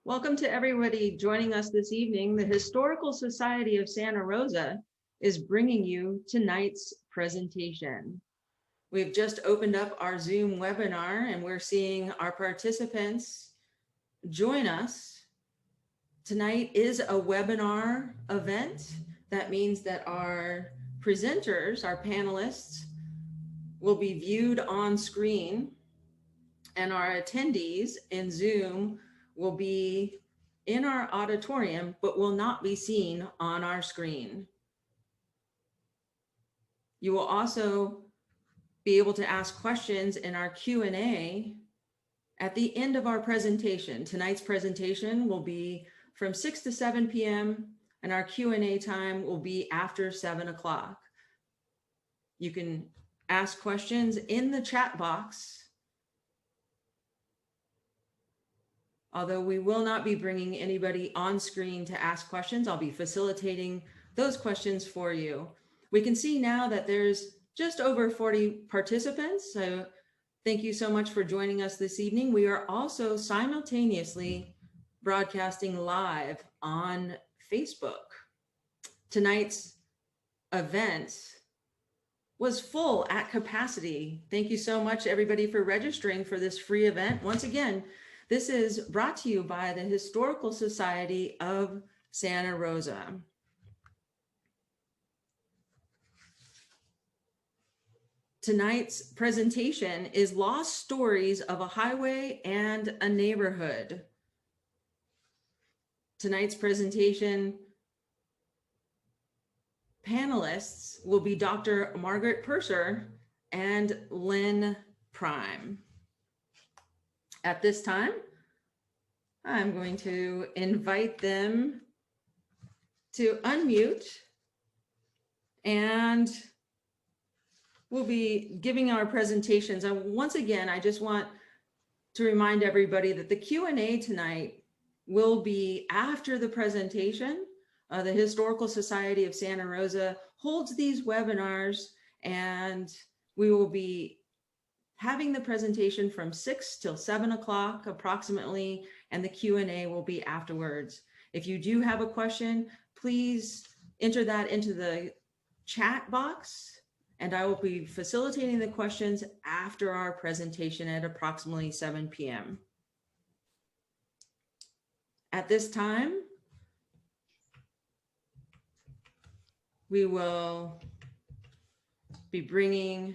Welcome to everybody joining us this evening. The Historical Society of Santa Rosa is bringing you tonight's presentation. We've just opened up our Zoom webinar and we're seeing our participants join us. Tonight is a webinar event. That means that our presenters, our panelists, will be viewed on screen, and our attendees in Zoom will be in our auditorium, but will not be seen on our screen. You will also be able to ask questions in our Q&A at the end of our presentation. Tonight's presentation will be from 6 to 7 p.m. and our Q&A time will be after 7 o'clock. You can ask questions in the chat box. Although we will not be bringing anybody on screen to ask questions, I'll be facilitating those questions for you. We can see now that there's just over 40 participants. So thank you so much for joining us this evening. We are also simultaneously broadcasting live on Facebook. Tonight's event was full at capacity. Thank you so much, everybody, for registering for this free event. Once again, this is brought to you by the Historical Society of Santa Rosa. Tonight's presentation is Lost Stories of a Highway and a Neighborhood. Tonight's presentation panelists will be Dr. Margaret Purser and Lynn Prime. At this time, I'm going to invite them to unmute, and we'll be giving our presentations. And once again, I just want to remind everybody that the Q&A tonight will be after the presentation. The Historical Society of Santa Rosa holds these webinars, and we will be having the presentation from 6 till 7 o'clock approximately, and the Q&A will be afterwards. If you do have a question, please enter that into the chat box, and I will be facilitating the questions after our presentation at approximately 7 p.m. At this time, we will be bringing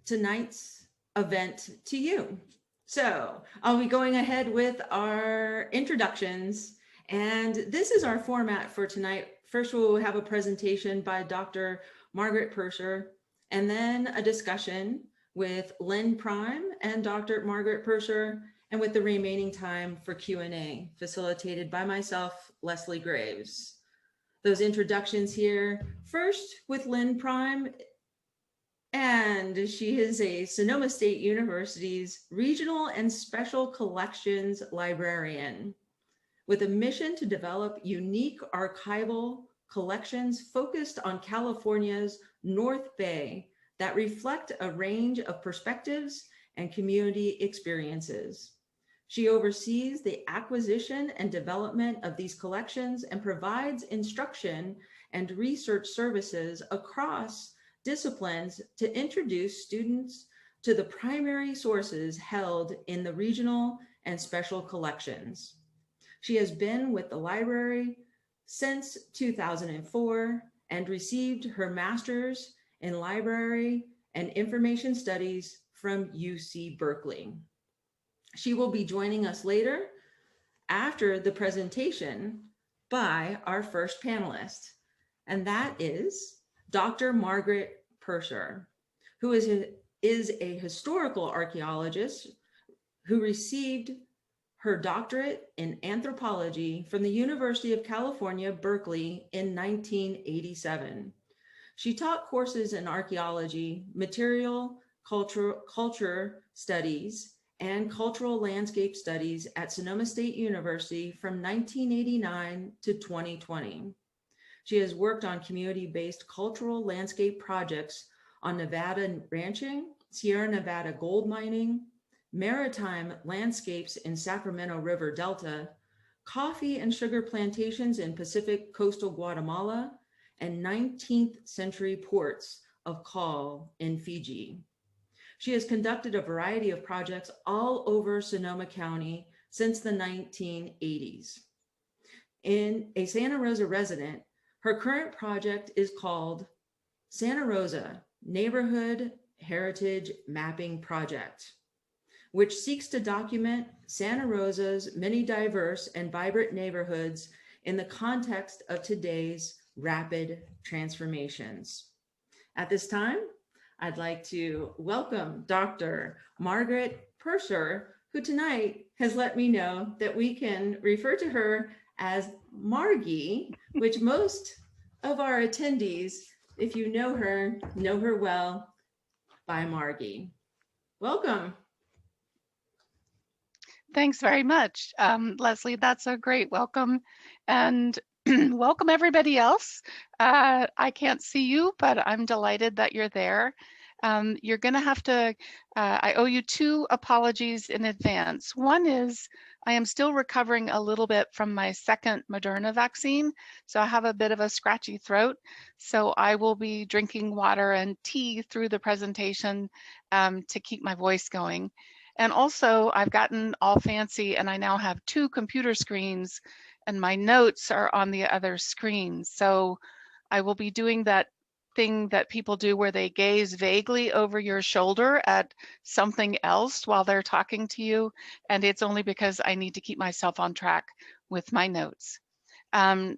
tonight's event to you. So I'll be going ahead with our introductions, and this is our format for tonight. First, we'll have a presentation by Dr. Margaret Purser, and then a discussion with Lynn Prime and Dr. Margaret Purser, and with the remaining time for Q&A, facilitated by myself, Leslie Graves. Those introductions here, first with Lynn Prime, and she is a Sonoma State University's Regional and Special Collections Librarian with a mission to develop unique archival collections focused on California's North Bay that reflect a range of perspectives and community experiences. She oversees the acquisition and development of these collections and provides instruction and research services across disciplines to introduce students to the primary sources held in the regional and special collections. She has been with the library since 2004 and received her master's in library and information studies from UC Berkeley. She will be joining us later after the presentation by our first panelist, and that is Dr. Margaret Purser, who is a historical archaeologist who received her doctorate in anthropology from the University of California, Berkeley in 1987. She taught courses in archaeology, material culture studies, and cultural landscape studies at Sonoma State University from 1989 to 2020. She has worked on community-based cultural landscape projects on Nevada ranching, Sierra Nevada gold mining, maritime landscapes in Sacramento River Delta, coffee and sugar plantations in Pacific coastal Guatemala, and 19th century ports of call in Fiji. She has conducted a variety of projects all over Sonoma County since the 1980s. In a Santa Rosa resident, her current project is called Santa Rosa Neighborhood Heritage Mapping Project, which seeks to document Santa Rosa's many diverse and vibrant neighborhoods in the context of today's rapid transformations. At this time, I'd like to welcome Dr. Margaret Purser, who tonight has let me know that we can refer to her as Margie, which most of our attendees, if you know her well by Margie. Welcome. Thanks very much, Leslie. That's a great welcome. And welcome everybody else. I can't see you, but I'm delighted that you're there. You're going to have to, I owe you two apologies in advance. One is I am still recovering a little bit from my second Moderna vaccine, so I have a bit of a scratchy throat. So I will be drinking water and tea through the presentation to keep my voice going. And also I've gotten all fancy and I now have two computer screens and my notes are on the other screen. So I will be doing that thing that people do where they gaze vaguely over your shoulder at something else while they're talking to you. And it's only because I need to keep myself on track with my notes.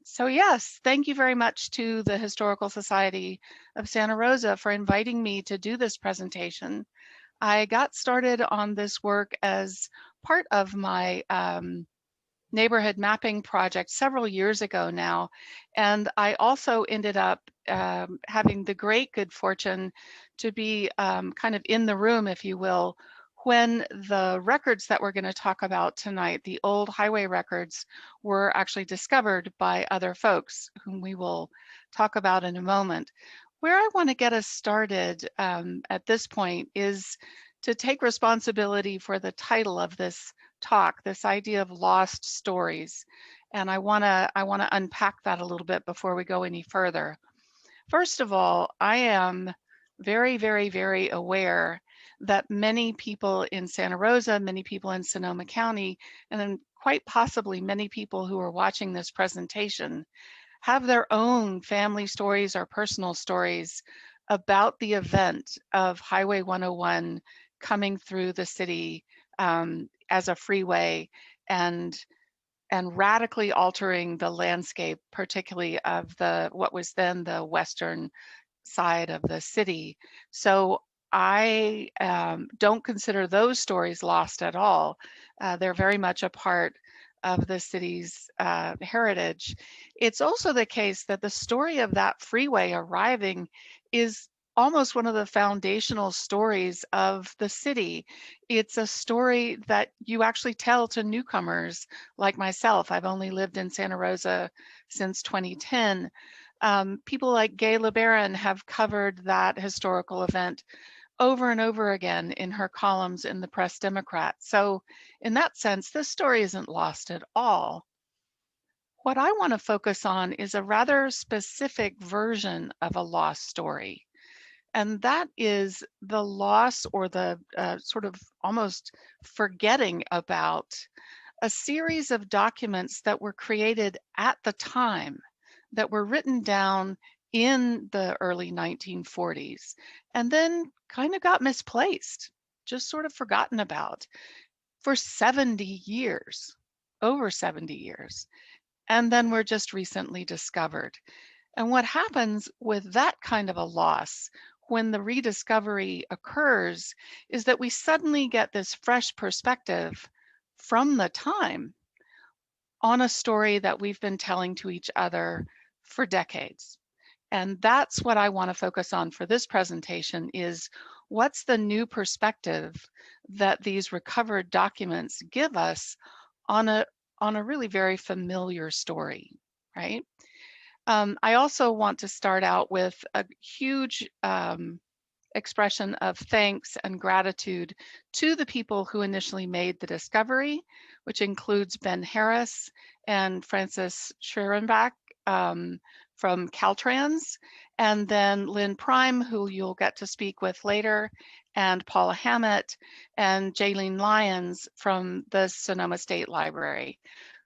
So yes, thank you very much to the Historical Society of Santa Rosa for inviting me to do this presentation. I got started on this work as part of my neighborhood mapping project several years ago now. And I also ended up having the great good fortune to be kind of in the room, if you will, when the records that we're going to talk about tonight, the old highway records, were actually discovered by other folks whom we will talk about in a moment. Where I want to get us started at this point is to take responsibility for the title of this talk, this idea of lost stories. And I want to unpack that a little bit before we go any further. First of all, I am very, very, very aware that many people in Santa Rosa, many people in Sonoma County, and then quite possibly many people who are watching this presentation have their own family stories or personal stories about the event of Highway 101 coming through the city as a freeway and radically altering the landscape, particularly of what was then the western side of the city. So I don't consider those stories lost at all. They're very much a part of the city's heritage. It's also the case that the story of that freeway arriving is almost one of the foundational stories of the city. It's a story that you actually tell to newcomers like myself. I've only lived in Santa Rosa since 2010. People like Gay LeBaron have covered that historical event over and over again in her columns in the Press Democrat. So in that sense, this story isn't lost at all. What I want to focus on is a rather specific version of a lost story. And that is the loss or the sort of almost forgetting about a series of documents that were created at the time, that were written down in the early 1940s, and then kind of got misplaced, just sort of forgotten about for 70 years, over 70 years, and then were just recently discovered. And what happens with that kind of a loss when the rediscovery occurs is that we suddenly get this fresh perspective from the time on a story that we've been telling to each other for decades. And that's what I want to focus on for this presentation is what's the new perspective that these recovered documents give us on a really very familiar story, right? I also want to start out with a huge expression of thanks and gratitude to the people who initially made the discovery, which includes Ben Harris and Francis Scherenbach from Caltrans, and then Lynn Prime, who you'll get to speak with later, and Paula Hammett and Jaylene Lyons from the Sonoma State Library,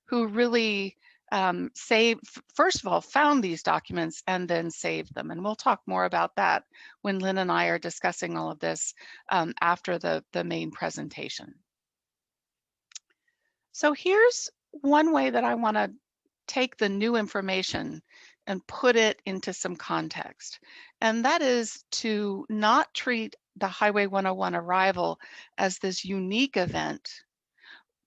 who really first of all, found these documents and then saved them. And we'll talk more about that when Lynn and I are discussing all of this after the main presentation. So here's one way that I want to take the new information and put it into some context. And that is to not treat the Highway 101 arrival as this unique event,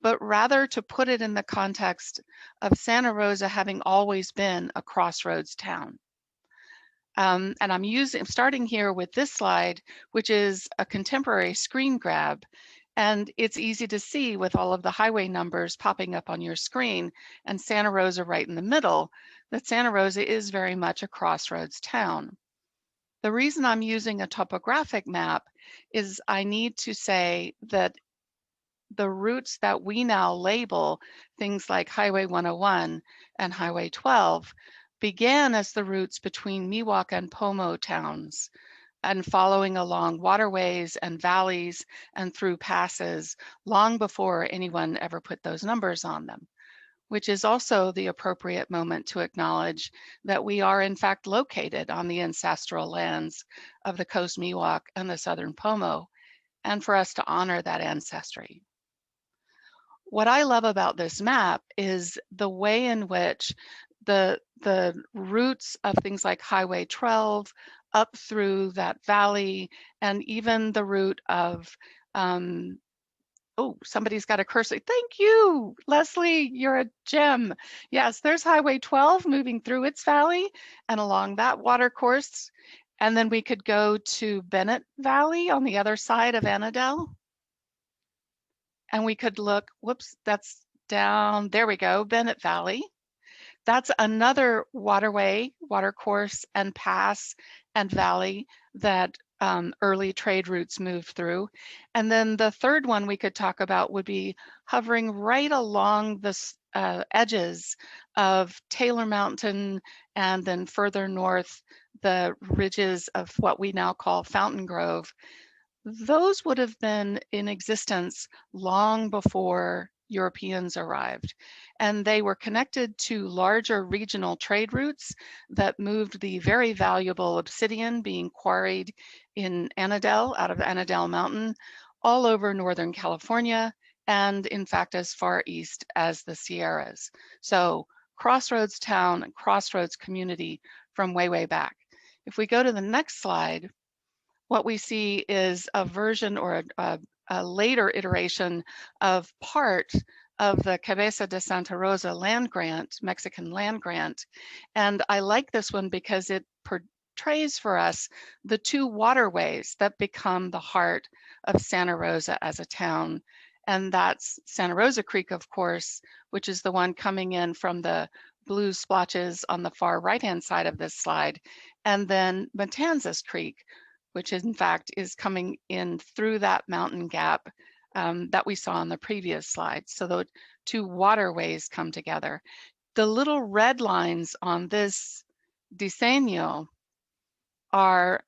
but rather to put it in the context of Santa Rosa having always been a crossroads town. And I'm starting here with this slide, which is a contemporary screen grab. And it's easy to see with all of the highway numbers popping up on your screen and Santa Rosa right in the middle, that Santa Rosa is very much a crossroads town. The reason I'm using a topographic map is I need to say that the routes that we now label, things like Highway 101 and Highway 12, began as the routes between Miwok and Pomo towns, and following along waterways and valleys and through passes long before anyone ever put those numbers on them, which is also the appropriate moment to acknowledge that we are in fact located on the ancestral lands of the Coast Miwok and the Southern Pomo, and for us to honor that ancestry. What I love about this map is the way in which the routes of things like Highway 12 up through that valley, and even the route of, oh, somebody's got a cursor. Thank you, Leslie, you're a gem. Yes, there's Highway 12 moving through its valley and along that water course. And then we could go to Bennett Valley on the other side of Annandale. And we could look, whoops, that's down, there we go, Bennett Valley. That's another waterway, watercourse and pass and valley that early trade routes moved through. And then the third one we could talk about would be hovering right along the edges of Taylor Mountain, and then further north, the ridges of what we now call Fountain Grove. Those would have been in existence long before Europeans arrived, and they were connected to larger regional trade routes that moved the very valuable obsidian being quarried in Annandale, out of Annandale Mountain, all over Northern California, and in fact as far east as the Sierras. So crossroads town and crossroads community from way, way back. If we go to the next slide, what we see is a version or a later iteration of part of the Cabeza de Santa Rosa land grant, Mexican land grant. And I like this one because it portrays for us the two waterways that become the heart of Santa Rosa as a town. And that's Santa Rosa Creek, of course, which is the one coming in from the blue splotches on the far right-hand side of this slide. And then Matanzas Creek, which in fact is coming in through that mountain gap that we saw on the previous slide. So the two waterways come together. The little red lines on this diseño are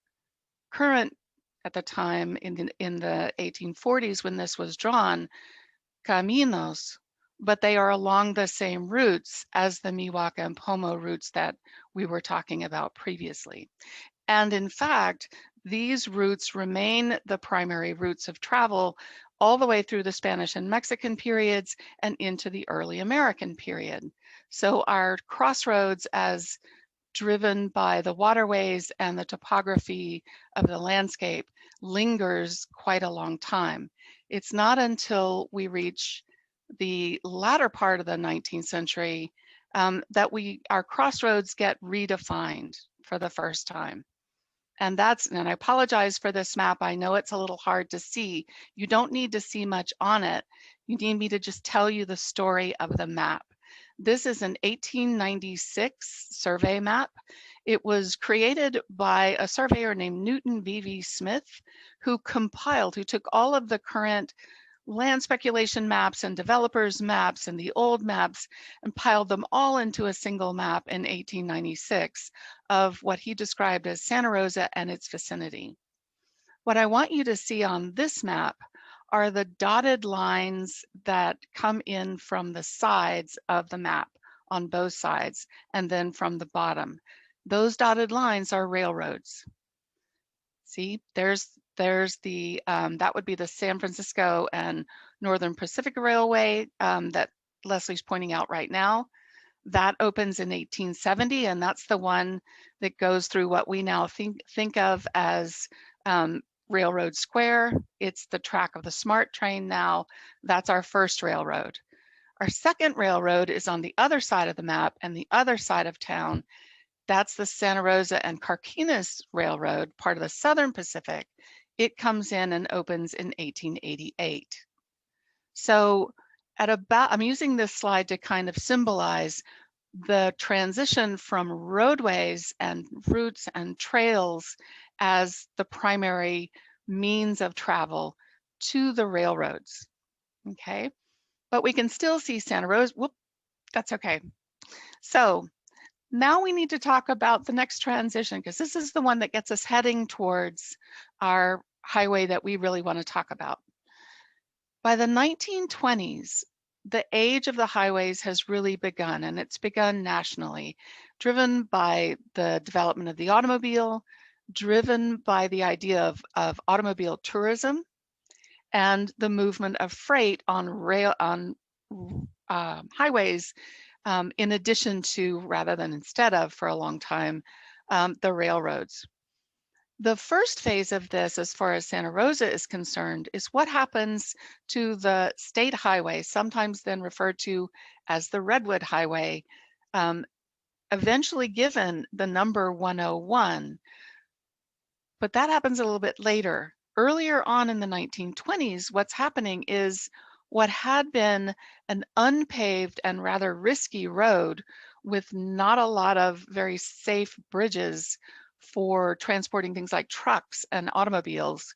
current at the time in the 1840s when this was drawn, caminos, but they are along the same routes as the Miwok and Pomo routes that we were talking about previously. And in fact, these routes remain the primary routes of travel all the way through the Spanish and Mexican periods and into the early American period. So our crossroads, as driven by the waterways and the topography of the landscape, lingers quite a long time. It's not until we reach the latter part of the 19th century that our crossroads get redefined for the first time. And I apologize for this map. I know it's a little hard to see. You don't need to see much on it. You need me to just tell you the story of the map. This is an 1896 survey map, It was created by a surveyor named Newton V.V. Smith, who took all of the current land speculation maps and developers maps and the old maps and piled them all into a single map in 1896 of what he described as Santa Rosa and its vicinity. What I want you to see on this map are the dotted lines that come in from the sides of the map on both sides and then from the bottom. Those dotted lines are railroads. See, there's the, that would be the San Francisco and Northern Pacific Railway that Leslie's pointing out right now. That opens in 1870, and that's the one that goes through what we now think of as Railroad Square. It's the track of the SMART train now. That's our first railroad. Our second railroad is on the other side of the map and the other side of town. That's the Santa Rosa and Carquinez Railroad, part of the Southern Pacific. It comes in and opens in 1888. So I'm using this slide to kind of symbolize the transition from roadways and routes and trails as the primary means of travel to the railroads, okay? But we can still see Santa Rosa, whoop, that's okay. So now we need to talk about the next transition, because this is the one that gets us heading towards our highway that we really want to talk about. By the 1920s, the age of the highways has really begun, and it's begun nationally, driven by the development of the automobile, driven by the idea of automobile tourism, and the movement of freight on highways, in addition to, rather than instead of, for a long time, the railroads. The first phase of this, as far as Santa Rosa is concerned, is what happens to the state highway, sometimes then referred to as the Redwood Highway, eventually given the number 101. But that happens a little bit later. Earlier on in the 1920s, what's happening is what had been an unpaved and rather risky road with not a lot of very safe bridges for transporting things like trucks and automobiles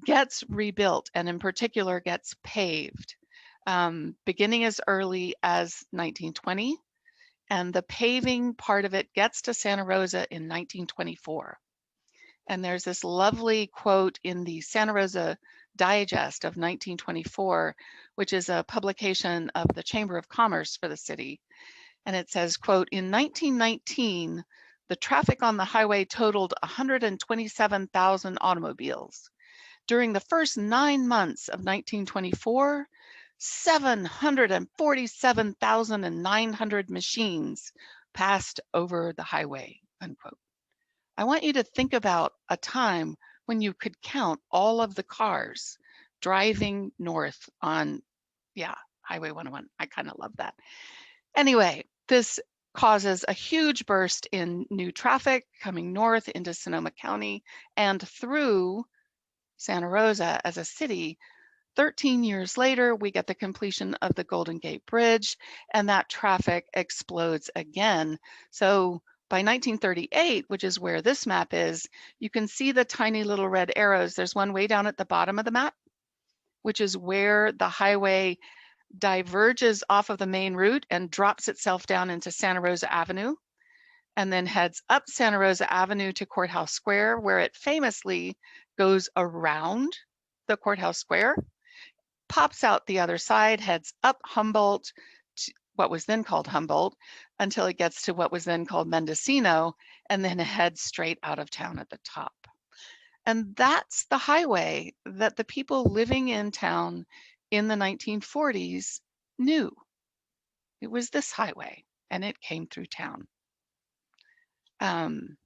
gets rebuilt, and in particular gets paved, beginning as early as 1920. And the paving part of it gets to Santa Rosa in 1924. And there's this lovely quote in the Santa Rosa Digest of 1924, which is a publication of the Chamber of Commerce for the city. And it says, quote, "In 1919, the traffic on the highway totaled 127,000 automobiles. During the first 9 months of 1924, 747,900 machines passed over the highway," unquote. I want you to think about a time when you could count all of the cars driving north on, Highway 101. I kind of love that. Anyway, this causes a huge burst in new traffic coming north into Sonoma County and through Santa Rosa as a city. 13 years later, we get the completion of the Golden Gate Bridge, and that traffic explodes again. So by 1938, which is where this map is, you can see the tiny little red arrows. There's one way down at the bottom of the map, which is where the highway diverges off of the main route and drops itself down into Santa Rosa Avenue, and then heads up Santa Rosa Avenue to Courthouse Square, where it famously goes around the Courthouse Square, pops out the other side, heads up Humboldt, to what was then called Humboldt, until it gets to what was then called Mendocino, and then heads straight out of town at the top. And that's the highway that the people living in town in the 1940s knew. It was this highway, and it came through town. And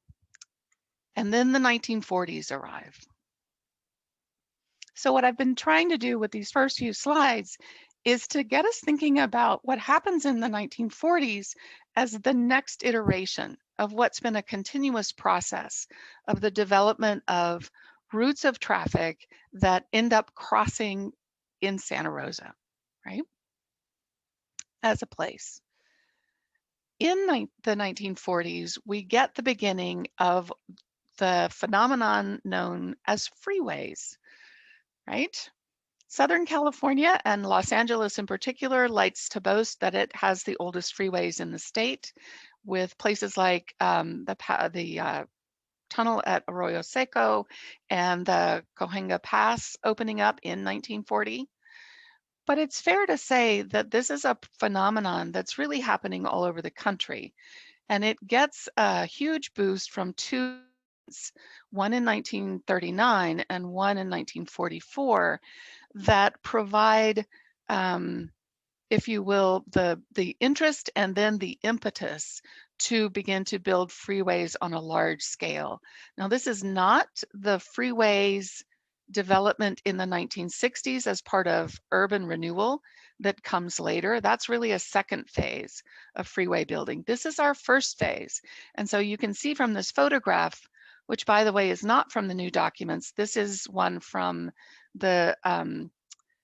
then the 1940s arrive. So what I've been trying to do with these first few slides is to get us thinking about what happens in the 1940s as the next iteration of what's been a continuous process of the development of routes of traffic that end up crossing in Santa Rosa, right? As a place. In the 1940s, we get the beginning of the phenomenon known as freeways, right? Southern California, and Los Angeles in particular, likes to boast that it has the oldest freeways in the state, with places like the tunnel at Arroyo Seco and the Cahuenga Pass opening up in 1940. But it's fair to say that this is a phenomenon that's really happening all over the country. And it gets a huge boost from two, one in 1939 and one in 1944, that provide, if you will, the interest and then the impetus to begin to build freeways on a large scale. Now, this is not the freeways development in the 1960s as part of urban renewal that comes later. That's really a second phase of freeway building. This is our first phase. And so you can see from this photograph, which by the way is not from the new documents, this is one from the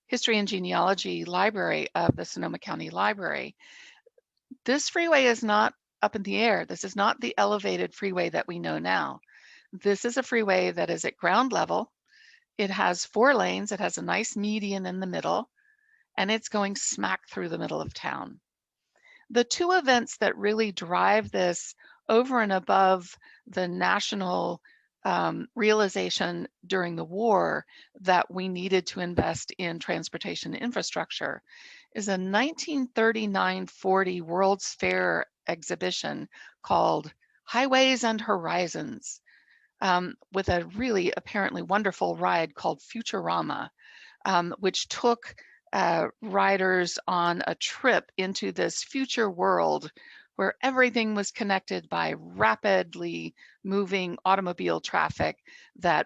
History and Genealogy Library of the Sonoma County Library. This freeway is not up in the air. This is not the elevated freeway that we know now. This is a freeway that is at ground level. It has 4 lanes. It has a nice median in the middle, and it's going smack through the middle of town. The two events that really drive this over and above the national realization during the war that we needed to invest in transportation infrastructure is a 1939-40 World's Fair exhibition called Highways and Horizons, with a really apparently wonderful ride called Futurama, which took riders on a trip into this future world where everything was connected by rapidly moving automobile traffic that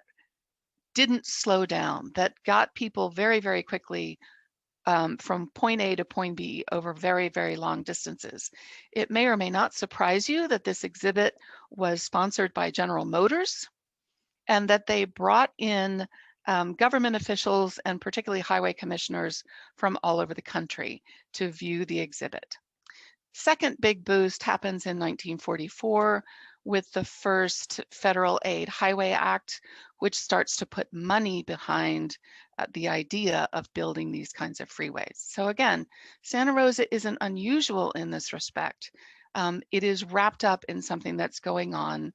didn't slow down, that got people very, very quickly from point A to point B over very, very long distances. It may or may not surprise you that this exhibit was sponsored by General Motors and that they brought in government officials and particularly highway commissioners from all over the country to view the exhibit. Second big boost happens in 1944 with the first Federal Aid Highway Act, which starts to put money behind the idea of building these kinds of freeways. So again, Santa Rosa isn't unusual in this respect. It is wrapped up in something that's going on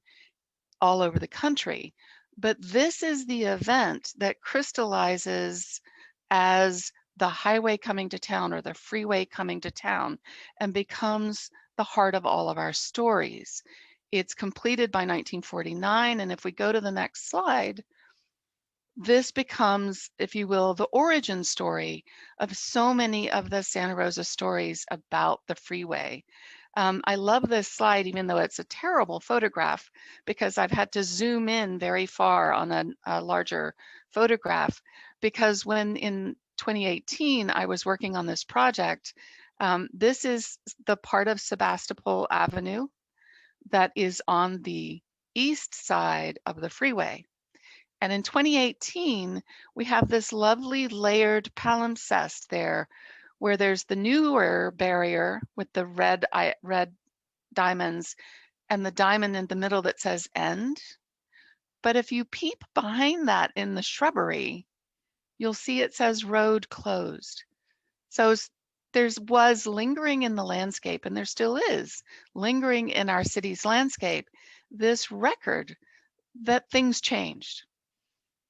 all over the country. But this is the event that crystallizes as the highway coming to town or the freeway coming to town and becomes the heart of all of our stories. It's completed by 1949. And if we go to the next slide, this becomes, if you will, the origin story of so many of the Santa Rosa stories about the freeway. I love this slide, even though it's a terrible photograph, because I've had to zoom in very far on a larger photograph, because when in 2018, I was working on this project, this is the part of Sebastopol Avenue that is on the east side of the freeway. And in 2018, we have this lovely layered palimpsest there, where there's the newer barrier with the red diamonds and the diamond in the middle that says end. But if you peep behind that in the shrubbery, you'll see it says road closed. So there was lingering in the landscape, and there still is lingering in our city's landscape, this record that things changed.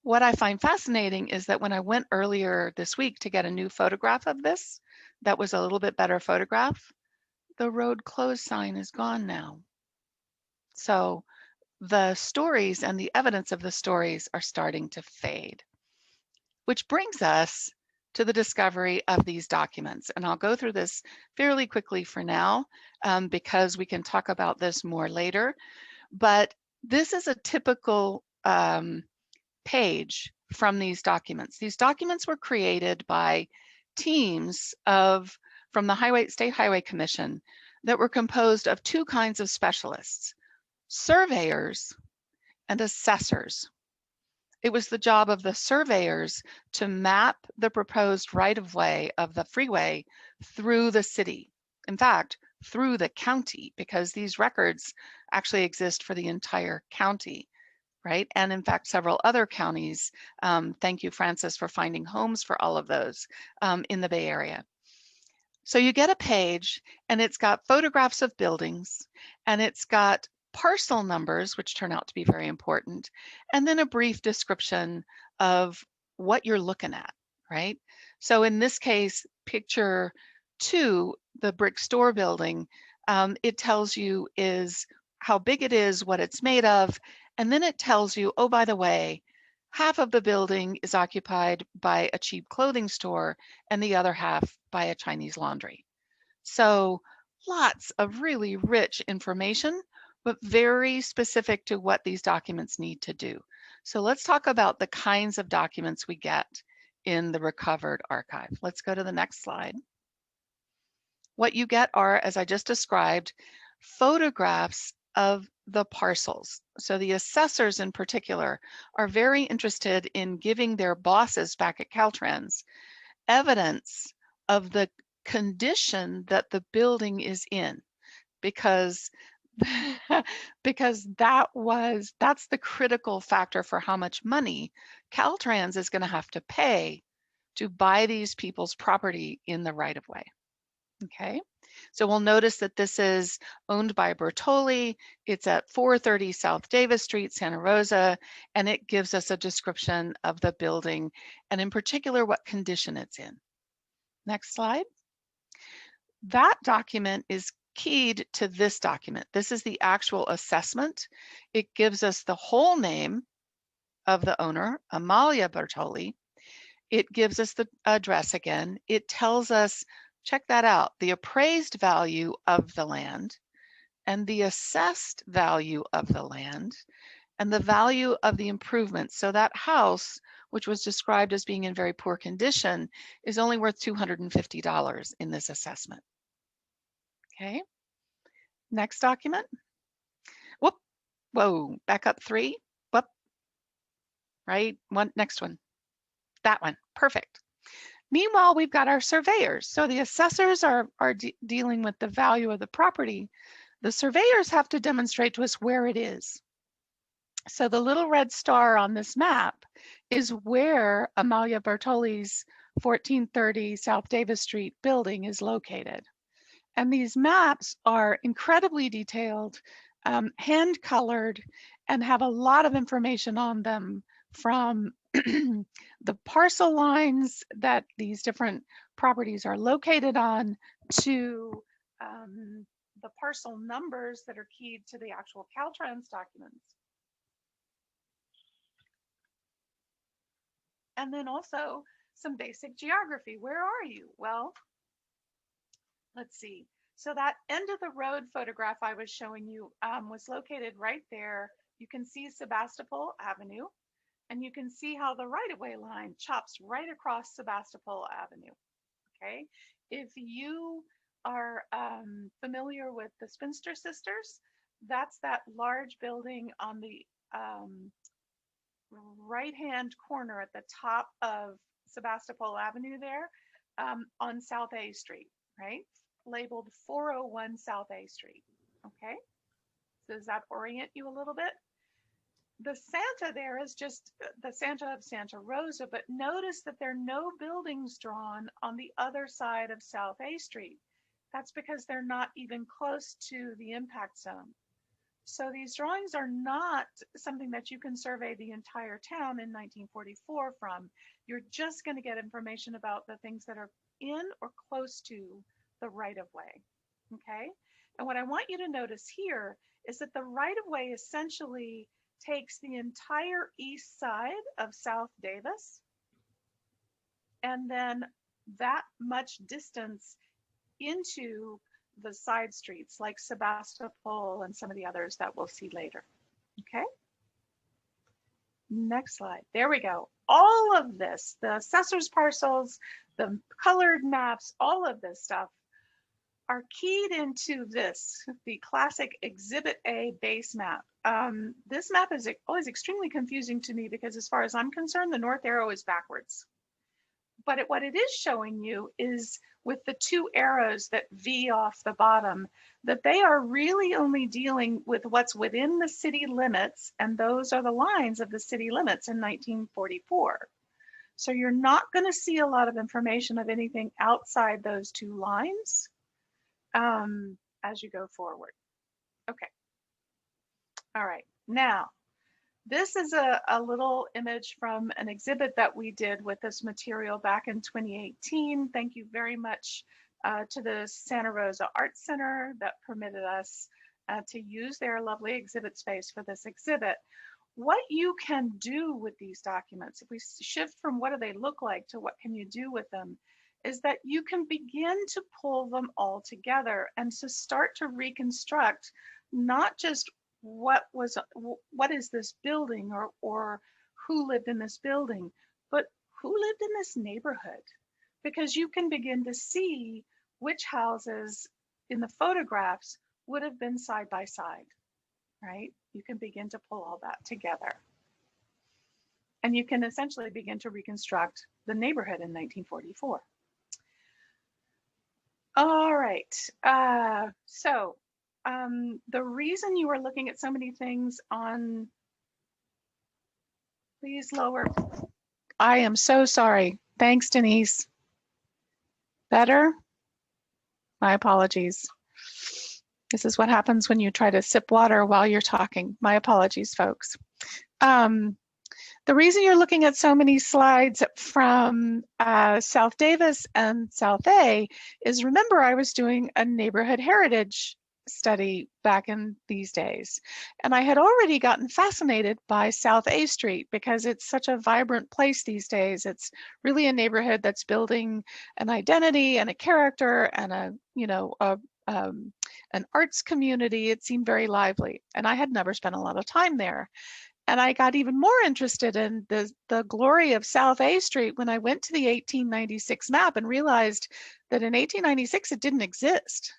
What I find fascinating is that when I went earlier this week to get a new photograph of this, that was a little bit better photograph, the road closed sign is gone now. So the stories and the evidence of the stories are starting to fade, which brings us to the discovery of these documents. And I'll go through this fairly quickly for now, because we can talk about this more later. But this is a typical page from these documents. These documents were created by teams from the State Highway Commission that were composed of two kinds of specialists, surveyors and assessors. It was the job of the surveyors to map the proposed right-of-way of the freeway through the city. In fact, through the county, because these records actually exist for the entire county, right? And in fact, several other counties. Thank you, Francis, for finding homes for all of those in the Bay Area. So you get a page and it's got photographs of buildings and it's got parcel numbers, which turn out to be very important, and then a brief description of what you're looking at, right? So in this case, picture 2, the brick store building, it tells you is how big it is, what it's made of, and then it tells you, oh, by the way, half of the building is occupied by a cheap clothing store and the other half by a Chinese laundry. So lots of really rich information, but very specific to what these documents need to do. So let's talk about the kinds of documents we get in the recovered archive. Let's go to the next slide. What you get are, as I just described, photographs of the parcels. So the assessors in particular are very interested in giving their bosses back at Caltrans evidence of the condition that the building is in, because that's the critical factor for how much money Caltrans is going to have to pay to buy these people's property in the right of way. Okay, so we'll notice that this is owned by Bertoli. It's at 430 South Davis Street, Santa Rosa, and it gives us a description of the building and in particular what condition it's in. Next slide. That document is keyed to this document. This is the actual assessment. It gives us the whole name of the owner, Amalia Bertoli. It gives us the address again. It tells us, check that out, the appraised value of the land and the assessed value of the land and the value of the improvements. So that house, which was described as being in very poor condition, is only worth $250 in this assessment. Okay, next document. Whoop, whoa, back up 3, whoop, right, next one, that one, perfect. Meanwhile, we've got our surveyors. So the assessors are dealing with the value of the property. The surveyors have to demonstrate to us where it is. So the little red star on this map is where Amalia Bertoli's 1430 South Davis Street building is located. And these maps are incredibly detailed, hand-colored, and have a lot of information on them, from the parcel lines that these different properties are located on to the parcel numbers that are keyed to the actual Caltrans documents. And then also some basic geography. Where are you? Well, let's see. So that end of the road photograph I was showing you was located right there. You can see Sebastopol Avenue, and you can see how the right-of-way line chops right across Sebastopol Avenue. Okay, if you are familiar with the Spinster Sisters, that's that large building on the right-hand corner at the top of Sebastopol Avenue there, on South A Street, right? Labeled 401 South A Street. Okay, so does that orient you a little bit? The Santa there is just the Santa of Santa Rosa, but notice that there are no buildings drawn on the other side of South A Street. That's because they're not even close to the impact zone. So these drawings are not something that you can survey the entire town in 1944 from. You're just going to get information about the things that are in or close to the right-of-way, okay? And what I want you to notice here is that the right-of-way essentially takes the entire east side of South Davis and then that much distance into the side streets like Sebastopol and some of the others that we'll see later, okay? Next slide, there we go. All of this, the assessor's parcels, the colored maps, all of this stuff are keyed into this, the classic Exhibit A base map. This map is always extremely confusing to me because as far as I'm concerned, the north arrow is backwards. what it is showing you is with the two arrows that V off the bottom, that they are really only dealing with what's within the city limits, and those are the lines of the city limits in 1944. So you're not going to see a lot of information of anything outside those two lines as you go forward. Okay. All right. Now, this is a little image from an exhibit that we did with this material back in 2018. Thank you very much to the Santa Rosa Art Center that permitted us to use their lovely exhibit space for this exhibit. What you can do with these documents, if we shift from what do they look like to what can you do with them, is that you can begin to pull them all together and to start to reconstruct not just what is this building or who lived in this building, but who lived in this neighborhood, because you can begin to see which houses in the photographs would have been side by side, right? You can begin to pull all that together. And you can essentially begin to reconstruct the neighborhood in 1944. All right, the reason you are looking at so many things on, please lower. I am so sorry. Thanks, Denise. Better? My apologies. This is what happens when you try to sip water while you're talking. My apologies, folks. The reason you're looking at so many slides from South Davis and South A is, remember, I was doing a neighborhood heritage study back in these days. And I had already gotten fascinated by South A Street because it's such a vibrant place these days. It's really a neighborhood that's building an identity and a character and an arts community. It seemed very lively. And I had never spent a lot of time there. And I got even more interested in the glory of South A Street when I went to the 1896 map and realized that in 1896 it didn't exist.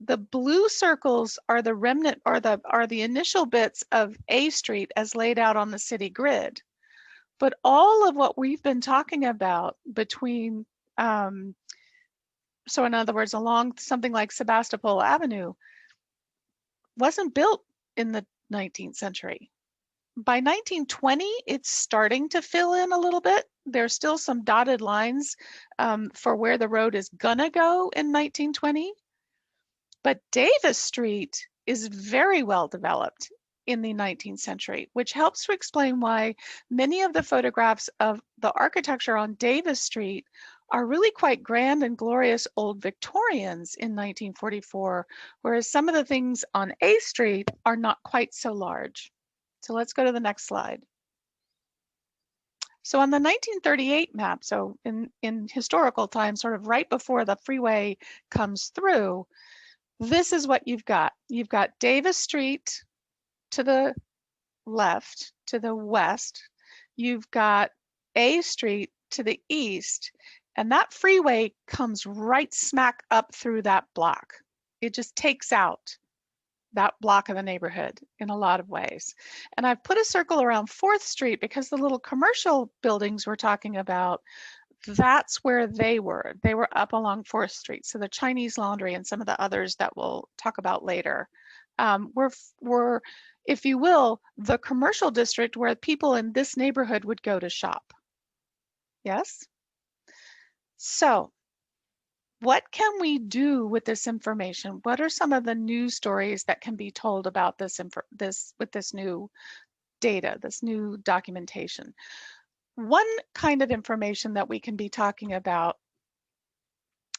The blue circles are the remnant, are the initial bits of A Street as laid out on the city grid. But all of what we've been talking about between, so in other words, along something like Sebastopol Avenue, wasn't built in the 19th century. By 1920, it's starting to fill in a little bit. There's still some dotted lines for where the road is gonna go in 1920. But Davis Street is very well developed in the 19th century, which helps to explain why many of the photographs of the architecture on Davis Street are really quite grand and glorious old Victorians in 1944, whereas some of the things on A Street are not quite so large. So let's go to the next slide. So on the 1938 map, so in historical time, sort of right before the freeway comes through, this is what you've got. You've got Davis Street to the left, to the west. You've got A Street to the east, and that freeway comes right smack up through that block. It just takes out that block of the neighborhood in a lot of ways. And I've put a circle around 4th Street because the little commercial buildings we're talking about, that's where they were. They were up along 4th Street. So the Chinese Laundry and some of the others that we'll talk about later were, if you will, the commercial district where people in this neighborhood would go to shop. Yes? So what can we do with this information? What are some of the news stories that can be told about this with this new data, this new documentation? One kind of information that we can be talking about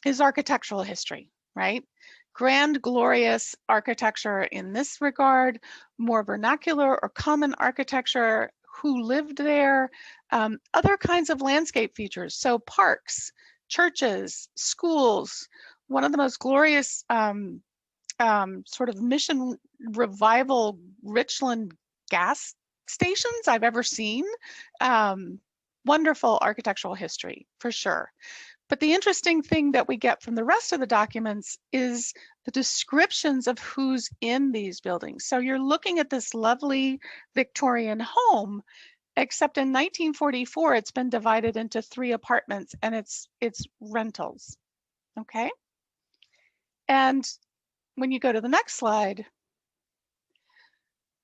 is architectural history, right? Grand, glorious architecture in this regard, more vernacular or common architecture, who lived there, other kinds of landscape features. So parks, churches, schools. One of the most glorious sort of mission revival Richland gas stations I've ever seen. Wonderful architectural history for sure. But the interesting thing that we get from the rest of the documents is the descriptions of who's in these buildings. So you're looking at this lovely Victorian home, except in 1944, it's been divided into 3 apartments, and it's rentals, okay? And when you go to the next slide,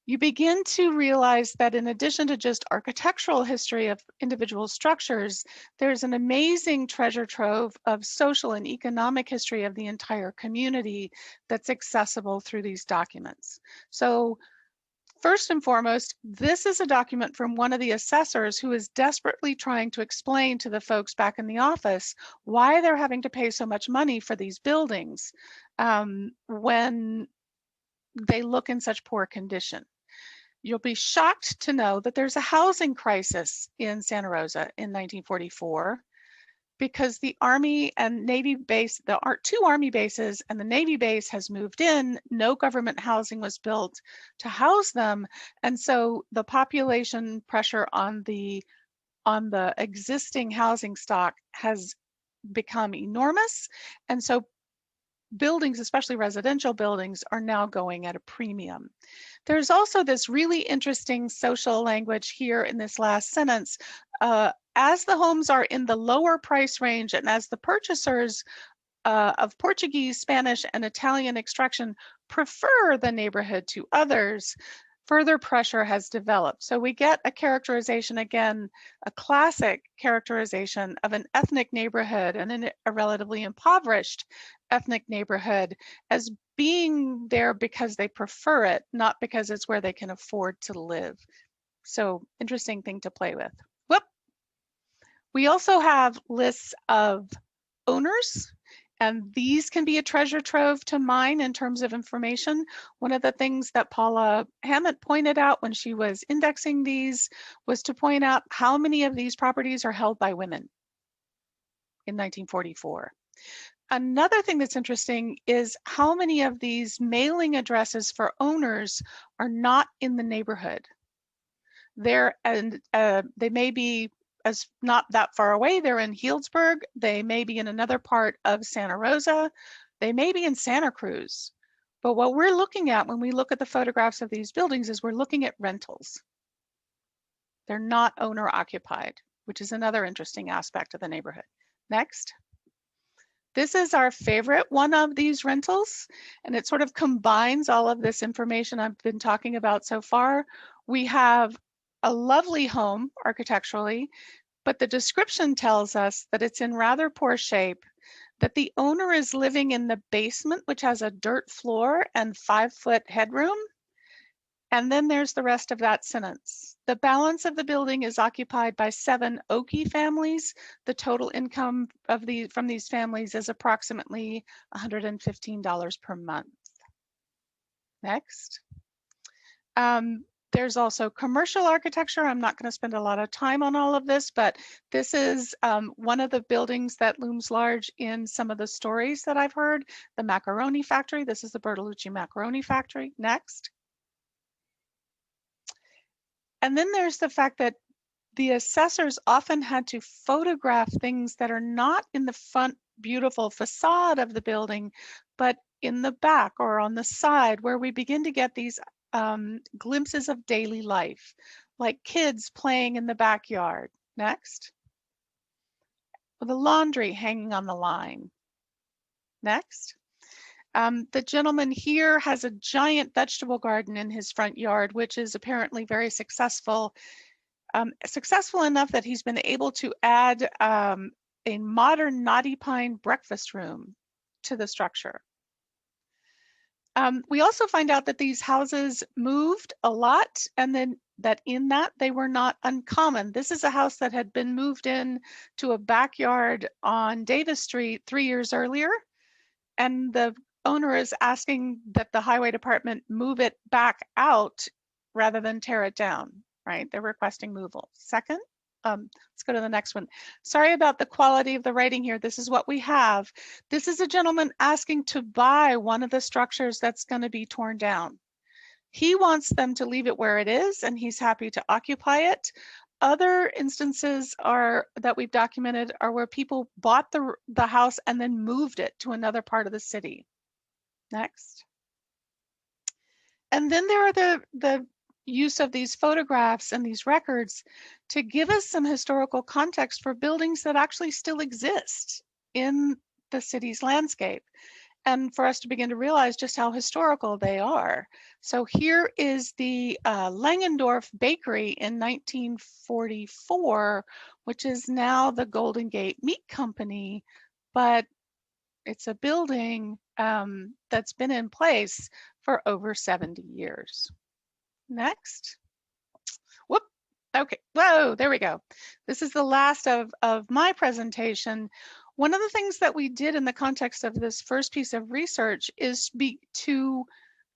you begin to realize that in addition to just architectural history of individual structures, there's an amazing treasure trove of social and economic history of the entire community that's accessible through these documents. So first and foremost, this is a document from one of the assessors who is desperately trying to explain to the folks back in the office why they're having to pay so much money for these buildings when they look in such poor condition. You'll be shocked to know that there's a housing crisis in Santa Rosa in 1944 because the Army and Navy base, there are 2 Army bases and the Navy base has moved in. No government housing was built to house them. And so the population pressure on the existing housing stock has become enormous. And so buildings, especially residential buildings, are now going at a premium. There's also this really interesting social language here in this last sentence. As the homes are in the lower price range and as the purchasers of Portuguese, Spanish, and Italian extraction prefer the neighborhood to others, further pressure has developed. So we get a characterization, again, a classic characterization of an ethnic neighborhood and a relatively impoverished ethnic neighborhood as being there because they prefer it, not because it's where they can afford to live. So interesting thing to play with. Whoop. We also have lists of owners, and these can be a treasure trove to mine in terms of information. One of the things that Paula Hammett pointed out when she was indexing these was to point out how many of these properties are held by women in 1944. Another thing that's interesting is how many of these mailing addresses for owners are not in the neighborhood. They may be as not that far away. They're in Healdsburg. They may be in another part of Santa Rosa. They may be in Santa Cruz. But what we're looking at when we look at the photographs of these buildings is we're looking at rentals. They're not owner occupied, which is another interesting aspect of the neighborhood. Next. This is our favorite one of these rentals, and it sort of combines all of this information I've been talking about so far. We have a lovely home architecturally, but the description tells us that it's in rather poor shape, that the owner is living in the basement, which has a dirt floor and 5-foot headroom. And then there's the rest of that sentence. The balance of the building is occupied by 7 Okie families. The total income from these families is approximately $115 per month. Next. There's also commercial architecture. I'm not going to spend a lot of time on all of this, but this is one of the buildings that looms large in some of the stories that I've heard. The macaroni factory. This is the Bertolucci macaroni factory. Next. And then there's the fact that the assessors often had to photograph things that are not in the front beautiful facade of the building, but in the back or on the side, where we begin to get these glimpses of daily life, like kids playing in the backyard. Next. The laundry hanging on the line. Next. The gentleman here has a giant vegetable garden in his front yard, which is apparently very successful. Successful enough that he's been able to add a modern knotty pine breakfast room to the structure. We also find out that these houses moved a lot, and then that in that they were not uncommon. This is a house that had been moved in to a backyard on Davis Street 3 years earlier, and the owner is asking that the highway department move it back out rather than tear it down, right? They're requesting movable. Second, let's go to the next one. Sorry about the quality of the writing here. This is what we have. This is a gentleman asking to buy one of the structures that's going to be torn down. He wants them to leave it where it is, and he's happy to occupy it. Other instances that we've documented are where people bought the house and then moved it to another part of the city. Next. And then there are the use of these photographs and these records to give us some historical context for buildings that actually still exist in the city's landscape, and for us to begin to realize just how historical they are. So here is the Langendorf Bakery in 1944, which is now the Golden Gate Meat Company, but it's a building that's been in place for over 70 years. Next. Whoop. Okay. Whoa, there we go. This is the last of my presentation. One of the things that we did in the context of this first piece of research is to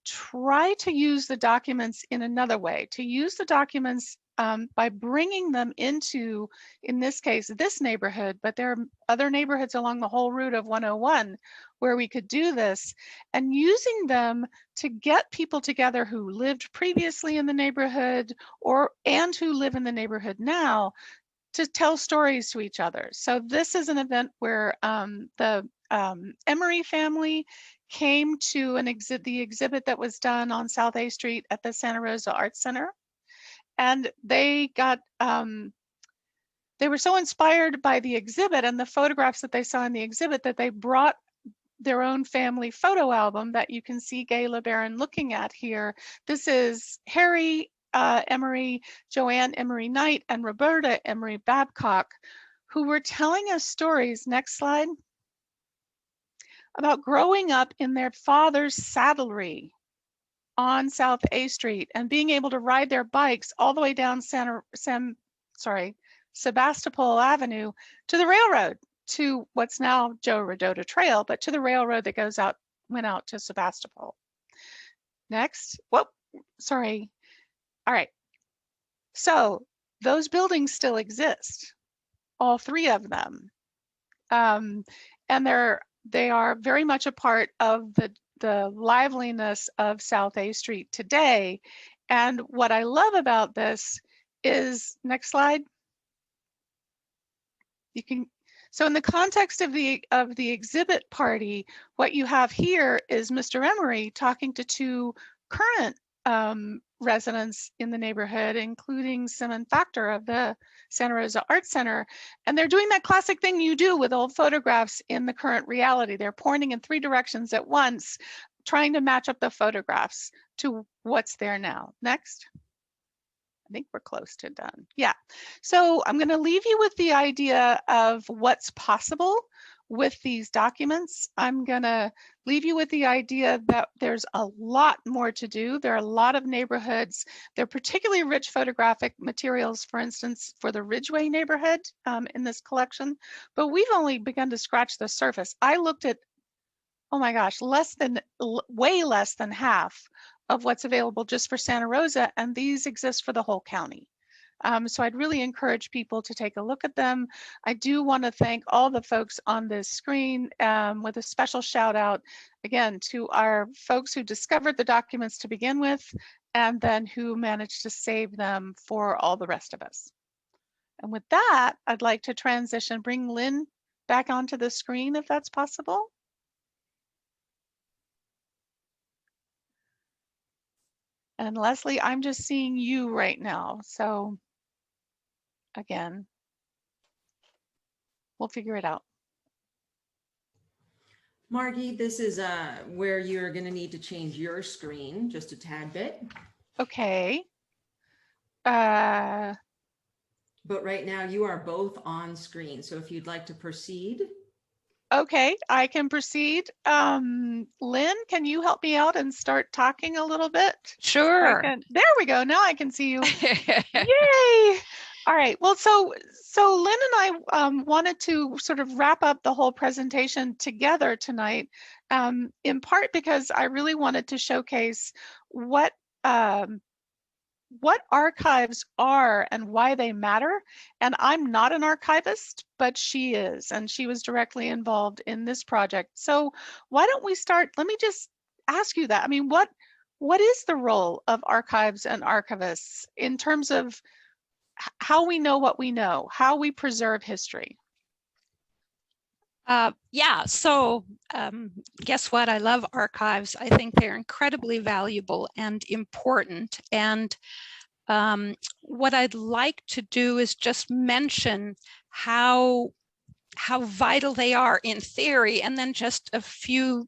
try to use the documents in another way, to use the documents by bringing them into, in this case, this neighborhood, but there are other neighborhoods along the whole route of 101 where we could do this, and using them to get people together who lived previously in the neighborhood and who live in the neighborhood now to tell stories to each other. So this is an event where the Emery family came to the exhibit that was done on South A Street at the Santa Rosa Art Center. And they got, they were so inspired by the exhibit and the photographs that they saw in the exhibit that they brought their own family photo album that you can see Gay LeBaron looking at here. This is Harry Emery, Joanne Emery Knight, and Roberta Emery Babcock, who were telling us stories, next slide, about growing up in their father's saddlery on South A Street and being able to ride their bikes all the way down Sebastopol Avenue to the railroad, to what's now Joe Rodota Trail, but to the railroad that went out to Sebastopol. Next. Whoop, sorry. All right. So those buildings still exist, all three of them. And they are very much a part of the liveliness of South A Street today. And what I love about this is, next slide. So in the context of the exhibit party, what you have here is Mr. Emery talking to two current residents in the neighborhood, including Simon Factor of the Santa Rosa Art Center. And they're doing that classic thing you do with old photographs in the current reality. They're pointing in three directions at once, trying to match up the photographs to what's there now. Next. I think we're close to done. Yeah. So I'm going to leave you with the idea of what's possible with these documents. I'm going to leave you with the idea that there's a lot more to do. There are a lot of neighborhoods. They're particularly rich photographic materials, for instance, for the Ridgeway neighborhood in this collection, but we've only begun to scratch the surface. I looked at, oh my gosh, way less than half of what's available just for Santa Rosa, and these exist for the whole county. So I'd really encourage people to take a look at them. I do want to thank all the folks on this screen with a special shout out, again, to our folks who discovered the documents to begin with, and then who managed to save them for all the rest of us. And with that, I'd like to bring Lynn back onto the screen if that's possible. And Leslie, I'm just seeing you right now. So again, we'll figure it out. Margie, this is where you're going to need to change your screen just a tad bit. Okay. But right now you are both on screen. So if you'd like to proceed. Okay, I can proceed. Lynn, can you help me out and start talking a little bit? Sure. There we go. Now I can see you. Yay! All right. Well, so Lynn and I wanted to sort of wrap up the whole presentation together tonight, in part because I really wanted to showcase what archives are and why they matter. And I'm not an archivist, but she is, and she was directly involved in this project. So why don't we start? Let me just ask you that. I mean, what is the role of archives and archivists in terms of how we know what we know, how we preserve history? Yeah, so guess what? I love archives. I think they're incredibly valuable and important. And what I'd like to do is just mention how vital they are in theory, and then just a few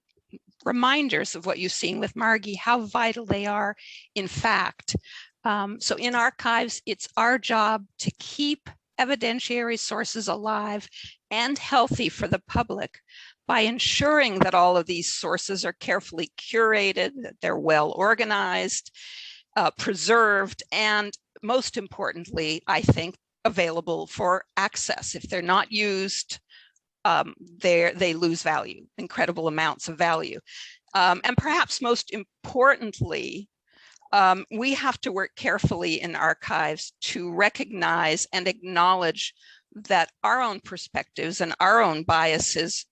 reminders of what you've seen with Margie, how vital they are in fact. So in archives, it's our job to keep evidentiary sources alive and healthy for the public by ensuring that all of these sources are carefully curated, that they're well organized, preserved, and most importantly, I think, available for access. If they're not used, they lose value, incredible amounts of value. And perhaps most importantly, we have to work carefully in archives to recognize and acknowledge that our own perspectives and our own biases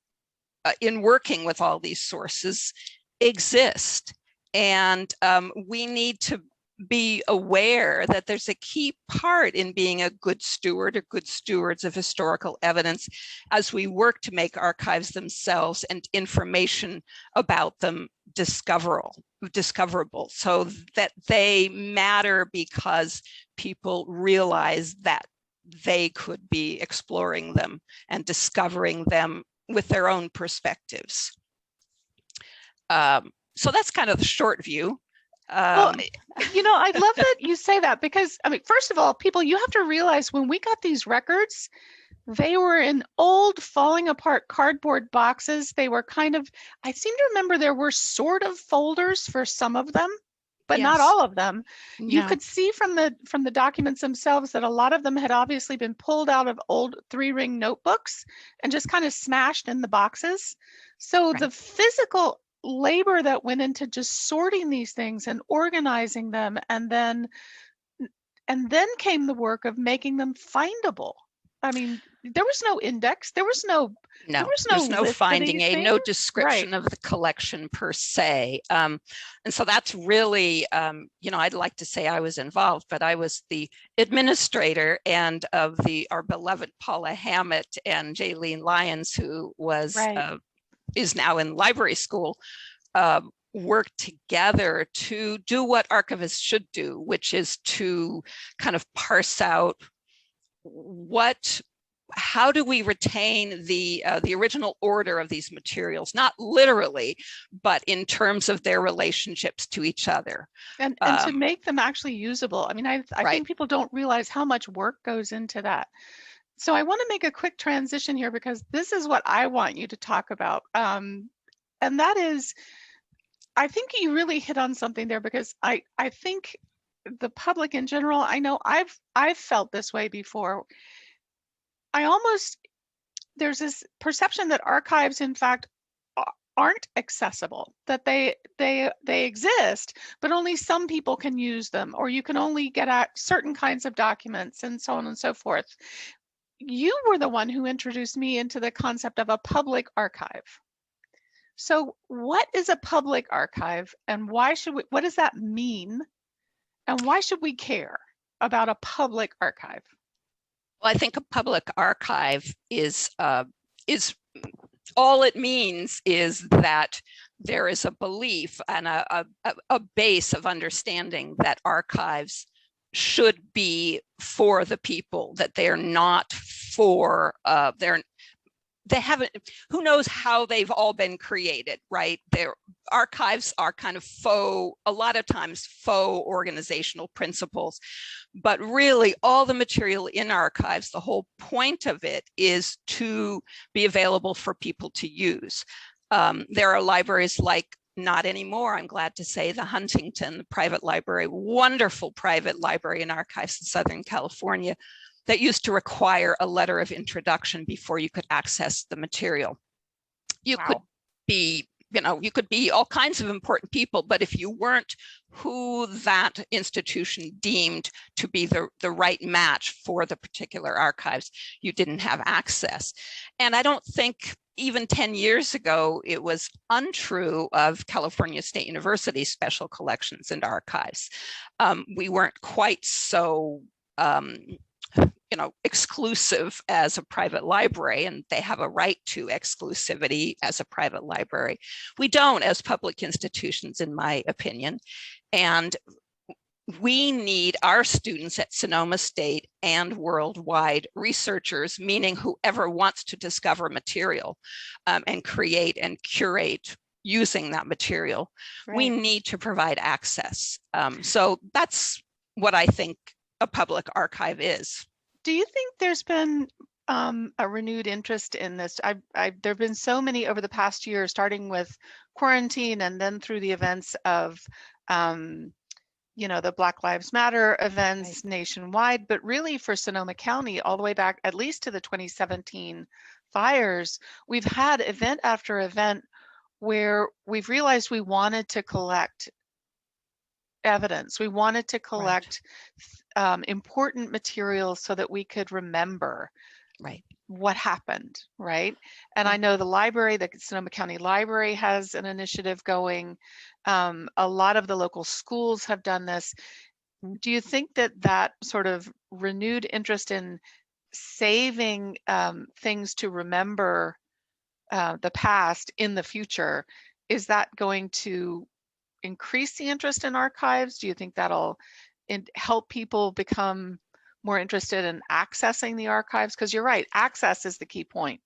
in working with all these sources exist. And we need to be aware that there's a key part in being a good steward or good stewards of historical evidence as we work to make archives themselves and information about them discoverable, so that they matter because people realize that they could be exploring them and discovering them with their own perspectives. So that's kind of the short view. Well, I love that you say that, because, I mean, first of all, people, you have to realize when we got these records, they were in old, falling apart cardboard boxes. They were kind of, I seem to remember there were sort of folders for some of them, but not all of them. No. You could see from the documents themselves that a lot of them had obviously been pulled out of old 3-ring notebooks and just kind of smashed in the boxes. So Right. The physical labor that went into just sorting these things and organizing them, and then came the work of making them findable. I mean, there was no index, there's no finding aid, no description right. of the collection per se. And so that's really, I'd like to say I was involved, but I was the administrator and of our beloved Paula Hammett and Jaylene Lyons, who was right. Is now in library school, work together to do what archivists should do, which is to kind of parse out how do we retain the original order of these materials, not literally, but in terms of their relationships to each other. And to make them actually usable. I mean, I think people don't realize how much work goes into that. So I want to make a quick transition here, because this is what I want you to talk about. And that is, I think you really hit on something there, because I think the public in general, I know I've felt this way before. There's this perception that archives, in fact, aren't accessible, that they exist, but only some people can use them, or you can only get at certain kinds of documents, and so on and so forth. You were the one who introduced me into the concept of a public archive. So what is a public archive, and what does that mean? And why should we care about a public archive? Well, I think a public archive is all it means is that there is a belief and a base of understanding that archives should be for the people, that they're not for they haven't, who knows how they've all been created, right? Their archives are kind of a lot of times faux organizational principles, but really all the material in archives, the whole point of it is to be available for people to use. There are libraries like, not anymore, I'm glad to say, the Huntington, the private library, wonderful private library and archives in Southern California, that used to require a letter of introduction before you could access the material. You could be, you could be all kinds of important people, but if you weren't who that institution deemed to be the right match for the particular archives, you didn't have access. And I don't think even 10 years ago, it was untrue of California State University Special Collections and Archives. We weren't quite so exclusive as a private library, and they have a right to exclusivity as a private library. We don't as public institutions, in my opinion. And we need our students at Sonoma State and worldwide researchers, meaning whoever wants to discover material and create and curate using that material, right. We need to provide access. So that's what I think a public archive is. Do you think there's been a renewed interest in this? there have been so many over the past year, starting with quarantine and then through the events of the Black Lives Matter events right. nationwide, but really for Sonoma County, all the way back at least to the 2017 fires, we've had event after event where we've realized we wanted to collect evidence. We wanted to collect right. Important materials so that we could remember right. what happened, right? And I know the library, the Sonoma County Library has an initiative going. A lot of the local schools have done this. Do you think that sort of renewed interest in saving things to remember the past in the future, is that going to increase the interest in archives? Do you think that'll help people become more interested in accessing the archives? Because you're right, access is the key point.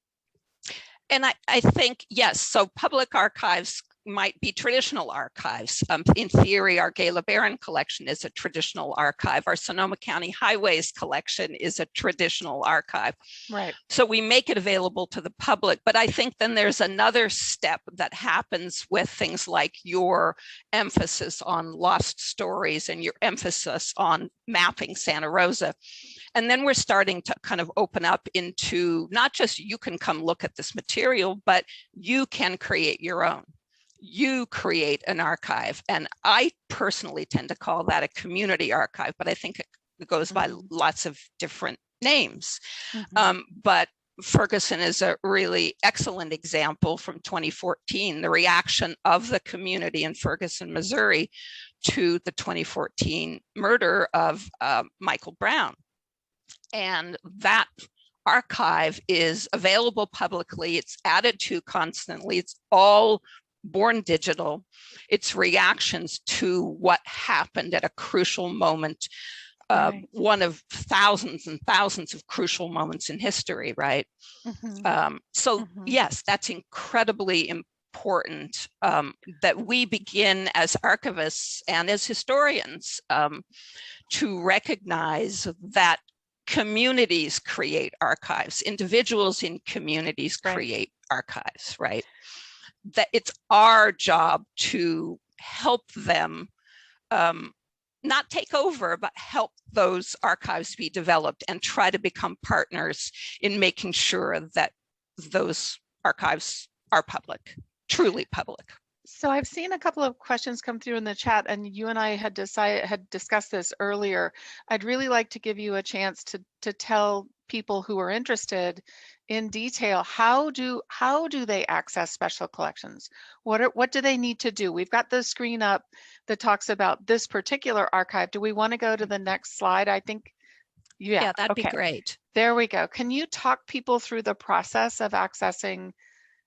And I think, yes, so public archives might be traditional archives. In theory, our Gay LeBaron collection is a traditional archive. Our Sonoma County Highways collection is a traditional archive. Right. So we make it available to the public. But I think then there's another step that happens with things like your emphasis on lost stories and your emphasis on mapping Santa Rosa. And then we're starting to kind of open up into not just you can come look at this material, but you can create your own. You create an archive. And I personally tend to call that a community archive, but I think it goes by lots of different names. But Ferguson is a really excellent example from 2014, the reaction of the community in Ferguson, Missouri to the 2014 murder of Michael Brown. And that archive is available publicly. It's added to constantly. It's all born digital. It's reactions to what happened at a crucial moment, right. One of thousands and thousands of crucial moments in history, right? Yes, that's incredibly important that we begin as archivists and as historians to recognize that communities create archives, individuals in communities create archives, right? That it's our job to help them not take over, but help those archives be developed and try to become partners in making sure that those archives are public, truly public. So I've seen a couple of questions come through in the chat, and you and I had discussed this earlier. I'd really like to give you a chance to tell people who are interested in detail, how do they access special collections? What do they need to do? We've got the screen up that talks about this particular archive. Do we want to go to the next slide? I think, yeah, that'd be great. There we go. Can you talk people through the process of accessing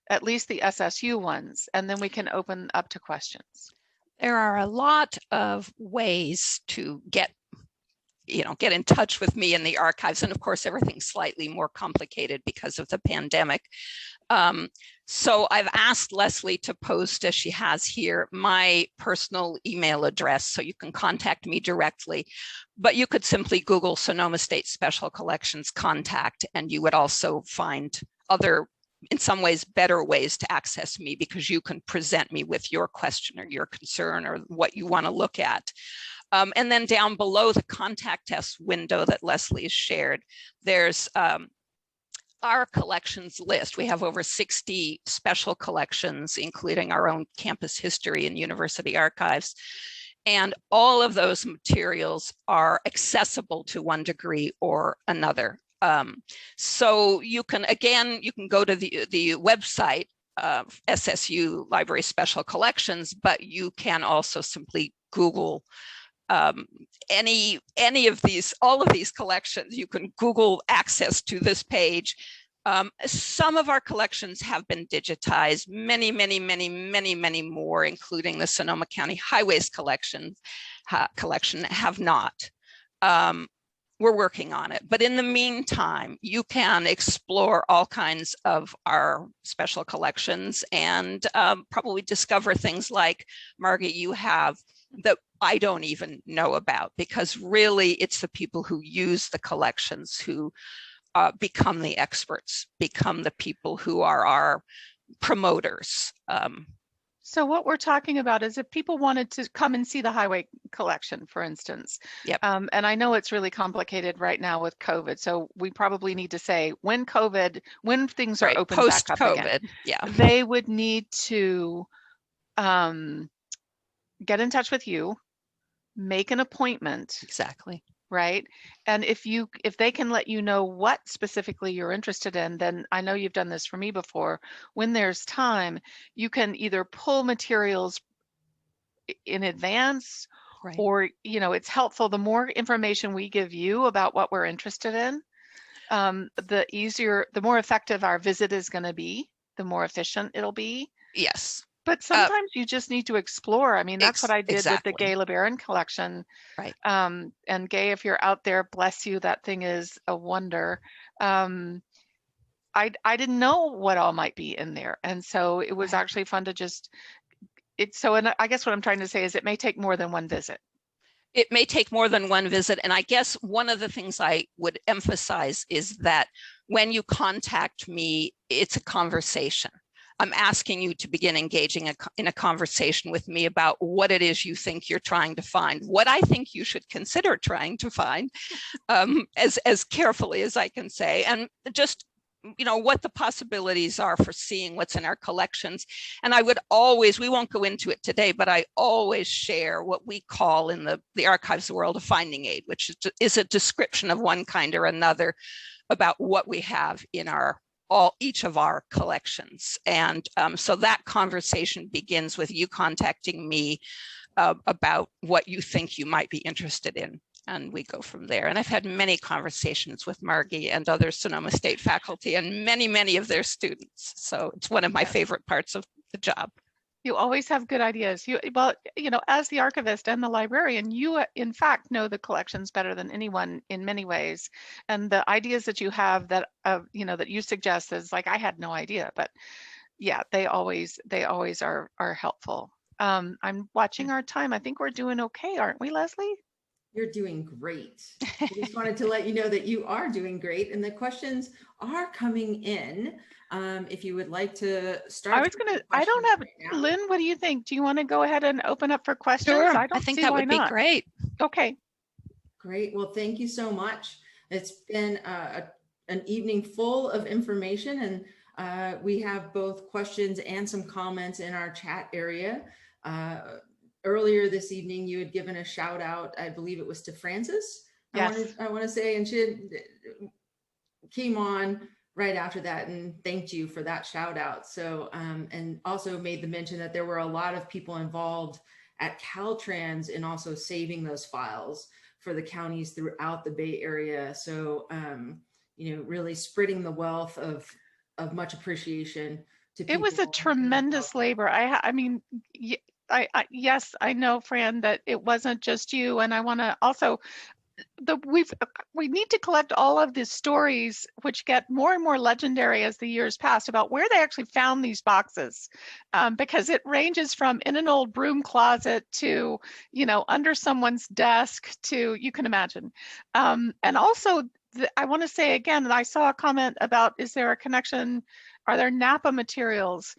at least the SSU ones, and then we can open up to questions? There are a lot of ways to get in touch with me in the archives. And of course, everything's slightly more complicated because of the pandemic. So I've asked Leslie to post, as she has here, my personal email address, so you can contact me directly. But you could simply Google Sonoma State Special Collections Contact, and you would also find other, in some ways, better ways to access me, because you can present me with your question or your concern or what you want to look at. And then down below the contact us window that Leslie has shared, there's our collections list. We have over 60 special collections, including our own campus history and university archives. And all of those materials are accessible to one degree or another. So you can go to the website of SSU Library Special Collections, but you can also simply Google any of these, all of these collections, you can Google access to this page. Some of our collections have been digitized, many more, including the Sonoma County Highways collection have not. We're working on it, but in the meantime, you can explore all kinds of our special collections and probably discover things like, Margie, you have, that I don't even know about, because really it's the people who use the collections who become the experts, become the people who are our promoters. So what we're talking about is if people wanted to come and see the highway collection, for instance, Yep. And I know it's really complicated right now with COVID, so we probably need to say when things are open back up again, yeah, they would need to get in touch with you, make an appointment. Exactly. Right. And if they can let you know what specifically you're interested in, then I know you've done this for me before. When there's time, you can either pull materials in advance, right, or, it's helpful. The more information we give you about what we're interested in, the more effective our visit is going to be, the more efficient it'll be. Yes. But sometimes you just need to explore. I mean, that's what I did with the Gay LeBaron collection. Right. And Gay, if you're out there, bless you. That thing is a wonder. I didn't know what all might be in there. And so it was actually fun to and I guess what I'm trying to say is it may take more than one visit. It may take more than one visit. And I guess one of the things I would emphasize is that when you contact me, it's a conversation. I'm asking you to begin engaging in a conversation with me about what it is you think you're trying to find, what I think you should consider trying to find, as carefully as I can say, and just, what the possibilities are for seeing what's in our collections. And I would always, we won't go into it today, but I always share what we call in the archives world a finding aid, which is a description of one kind or another about what we have in each of our collections. And so that conversation begins with you contacting me about what you think you might be interested in. And we go from there. And I've had many conversations with Margie and other Sonoma State faculty and many of their students. So it's one of my favorite parts of the job. You always have good ideas. As the archivist and the librarian, you in fact know the collections better than anyone in many ways. And the ideas that you have that you suggest is like, I had no idea, but yeah, they always are helpful. I'm watching our time. I think we're doing okay, aren't we, Leslie? You're doing great. I just wanted to let you know that you are doing great and the questions are coming in. If you would like to start. I don't have, right, Lynn, what do you think? Do you want to go ahead and open up for questions? Sure. I think that would be great. Okay. Great. Well, thank you so much. It's been an evening full of information, and we have both questions and some comments in our chat area. Earlier this evening, you had given a shout out, I believe it was to Frances. Yes. I want to say, and she came on right after that and thanked you for that shout out. So, and also made the mention that there were a lot of people involved at Caltrans in also saving those files for the counties throughout the Bay Area. So, really spreading the wealth of much appreciation to people. It was a tremendous labor. Yes, I know, Fran, that it wasn't just you. And I want to also, we need to collect all of the stories, which get more and more legendary as the years pass, about where they actually found these boxes, because it ranges from in an old broom closet to, under someone's desk to, you can imagine. And also, I want to say again, that I saw a comment about, is there a connection? Are there Napa materials?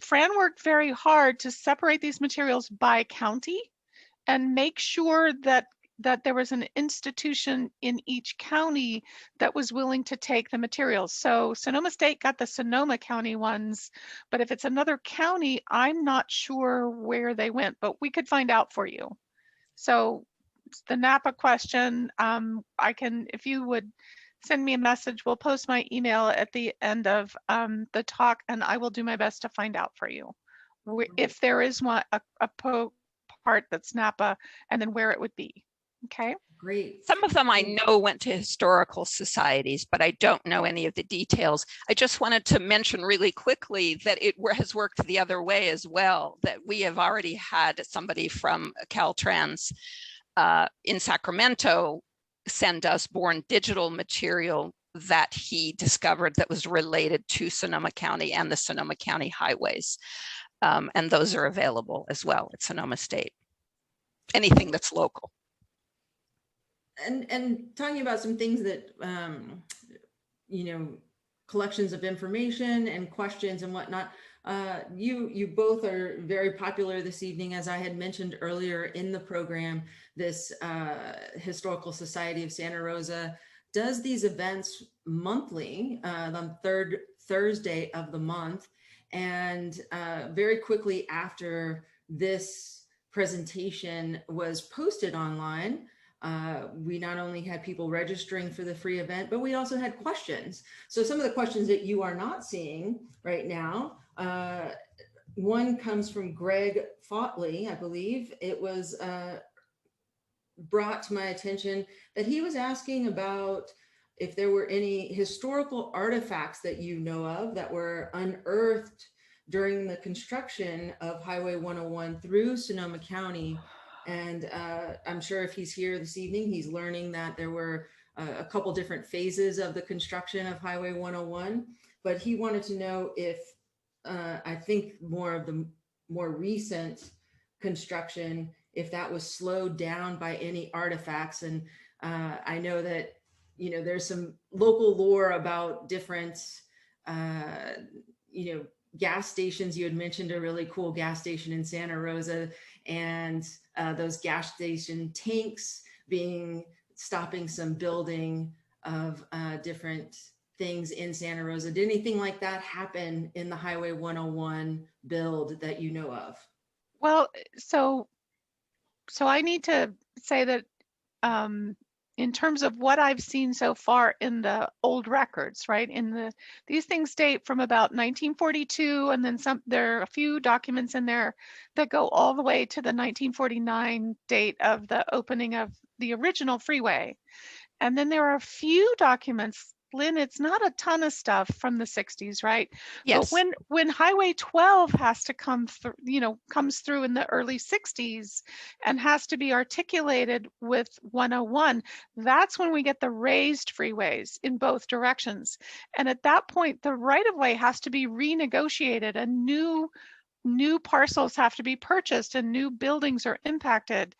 Fran worked very hard to separate these materials by county and make sure that there was an institution in each county that was willing to take the materials. So Sonoma State got the Sonoma County ones, but if it's another county, I'm not sure where they went, but we could find out for you. So the Napa question, if you would send me a message, we'll post my email at the end of the talk, and I will do my best to find out for you. If there is one, a part part that's Napa, and then where it would be. Okay. Great. Some of them I know went to historical societies, but I don't know any of the details. I just wanted to mention really quickly that it has worked the other way as well, that we have already had somebody from Caltrans in Sacramento send us born digital material that he discovered that was related to Sonoma County and the Sonoma County highways. And those are available as well at Sonoma State. Anything that's local. And talking about some things that, you know, collections of information and questions and whatnot. You both are very popular this evening. As I had mentioned earlier in the program, this Historical Society of Santa Rosa does these events monthly on third Thursday of the month. And very quickly after this presentation was posted online, we not only had people registering for the free event, but we also had questions. So some of the questions that you are not seeing right now, one comes from Greg Fautley, I believe. It was brought to my attention that he was asking about if there were any historical artifacts that you know of that were unearthed during the construction of Highway 101 through Sonoma County. And I'm sure if he's here this evening, he's learning that there were a couple different phases of the construction of Highway 101. But he wanted to know if I think more of the more recent construction, if that was slowed down by any artifacts. And I know that, you know, there's some local lore about different, you know, gas stations. You had mentioned a really cool gas station in Santa Rosa, and those gas station tanks stopping some building of different things in Santa Rosa. Did anything like that happen in the Highway 101 build that you know of? Well, so I need to say that in terms of what I've seen so far in the old records, right? These things date from about 1942, and then there are a few documents in there that go all the way to the 1949 date of the opening of the original freeway. And then there are a few documents, Lynn, it's not a ton of stuff from the 60s, right? Yes. But when Highway 12 has to come through, you know, comes through in the early 60s and has to be articulated with 101, that's when we get the raised freeways in both directions. And at that point, the right-of-way has to be renegotiated, and new parcels have to be purchased, and new buildings are impacted.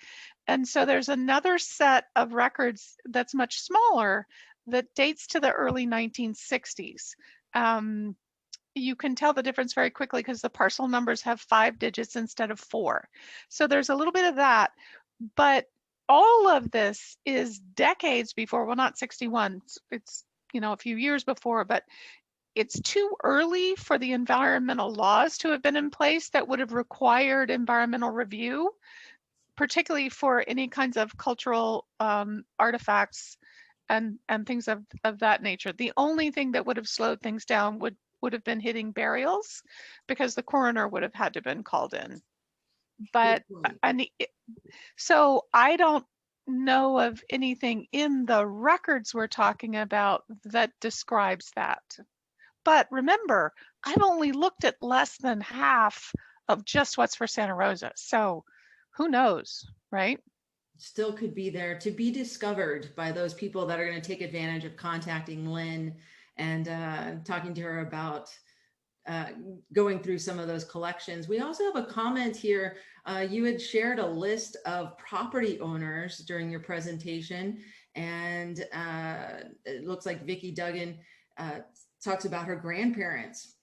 And so there's another set of records that's much smaller that dates to the early 1960s. You can tell the difference very quickly because the parcel numbers have 5 digits instead of 4. So there's a little bit of that, but all of this is decades before, well, not 61, it's, you know, a few years before, but it's too early for the environmental laws to have been in place that would have required environmental review, particularly for any kinds of cultural artifacts and things of that nature. The only thing that would have slowed things down would have been hitting burials, because the coroner would have had to have been called in. But so I don't know of anything in the records we're talking about that describes that. But remember, I've only looked at less than half of just what's for Santa Rosa. So who knows, right? Still could be there to be discovered by those people that are going to take advantage of contacting Lynn and talking to her about going through some of those collections. We also have a comment here. You had shared a list of property owners during your presentation, and it looks like Vicki Duggan talks about her grandparents,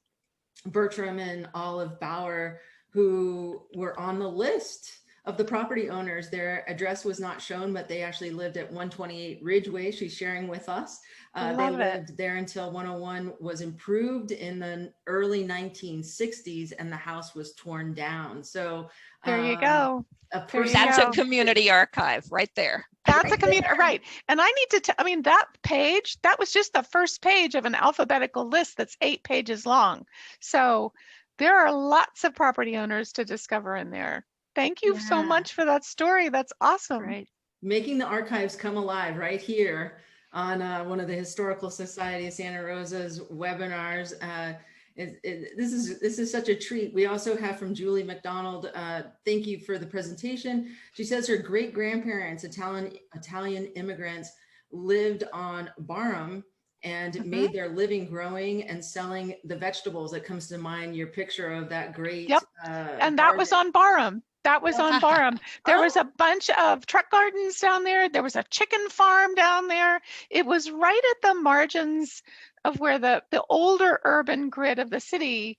Bertram and Olive Bauer, who were on the list of the property owners. Their address was not shown, but they actually lived at 128 Ridgeway. She's sharing with us. They lived there until 101 was improved in the early 1960s, and the house was torn down. So there you go. That's a community archive right there. That's a community, right? And I need to, I mean, that page, that was just the first page of an alphabetical list that's 8 pages long. So there are lots of property owners to discover in there. Thank you so Yeah. much for that story. That's awesome. Right. Making the archives come alive right here on one of the Historical Society of Santa Rosa's webinars. This is such a treat. We also have from Julie McDonald. Thank you for the presentation. She says her great grandparents, Italian immigrants, lived on Barham and made their living growing and selling the vegetables. That comes to mind your picture of that great Yep. And that was on Barham. That was on Barham. There was a bunch of truck gardens down there. There was a chicken farm down there. It was right at the margins of where the older urban grid of the city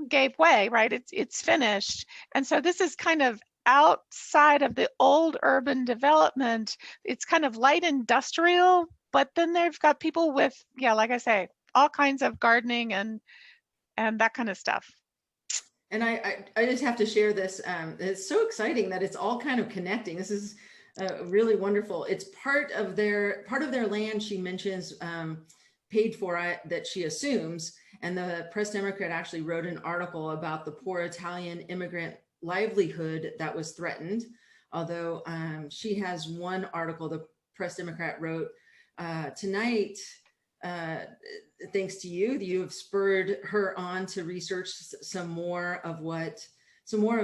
gave way, right? It's finished. And so this is kind of outside of the old urban development. It's kind of light industrial, but then they've got people with, yeah, like I say, all kinds of gardening and that kind of stuff. And I just have to share this. It's so exciting that it's all kind of connecting. This is really wonderful. It's part of their land. She mentions paid for that she assumes. And the Press Democrat actually wrote an article about the poor Italian immigrant livelihood that was threatened. Although she has one article the Press Democrat wrote tonight. Thanks to you, you have spurred her on to research some more of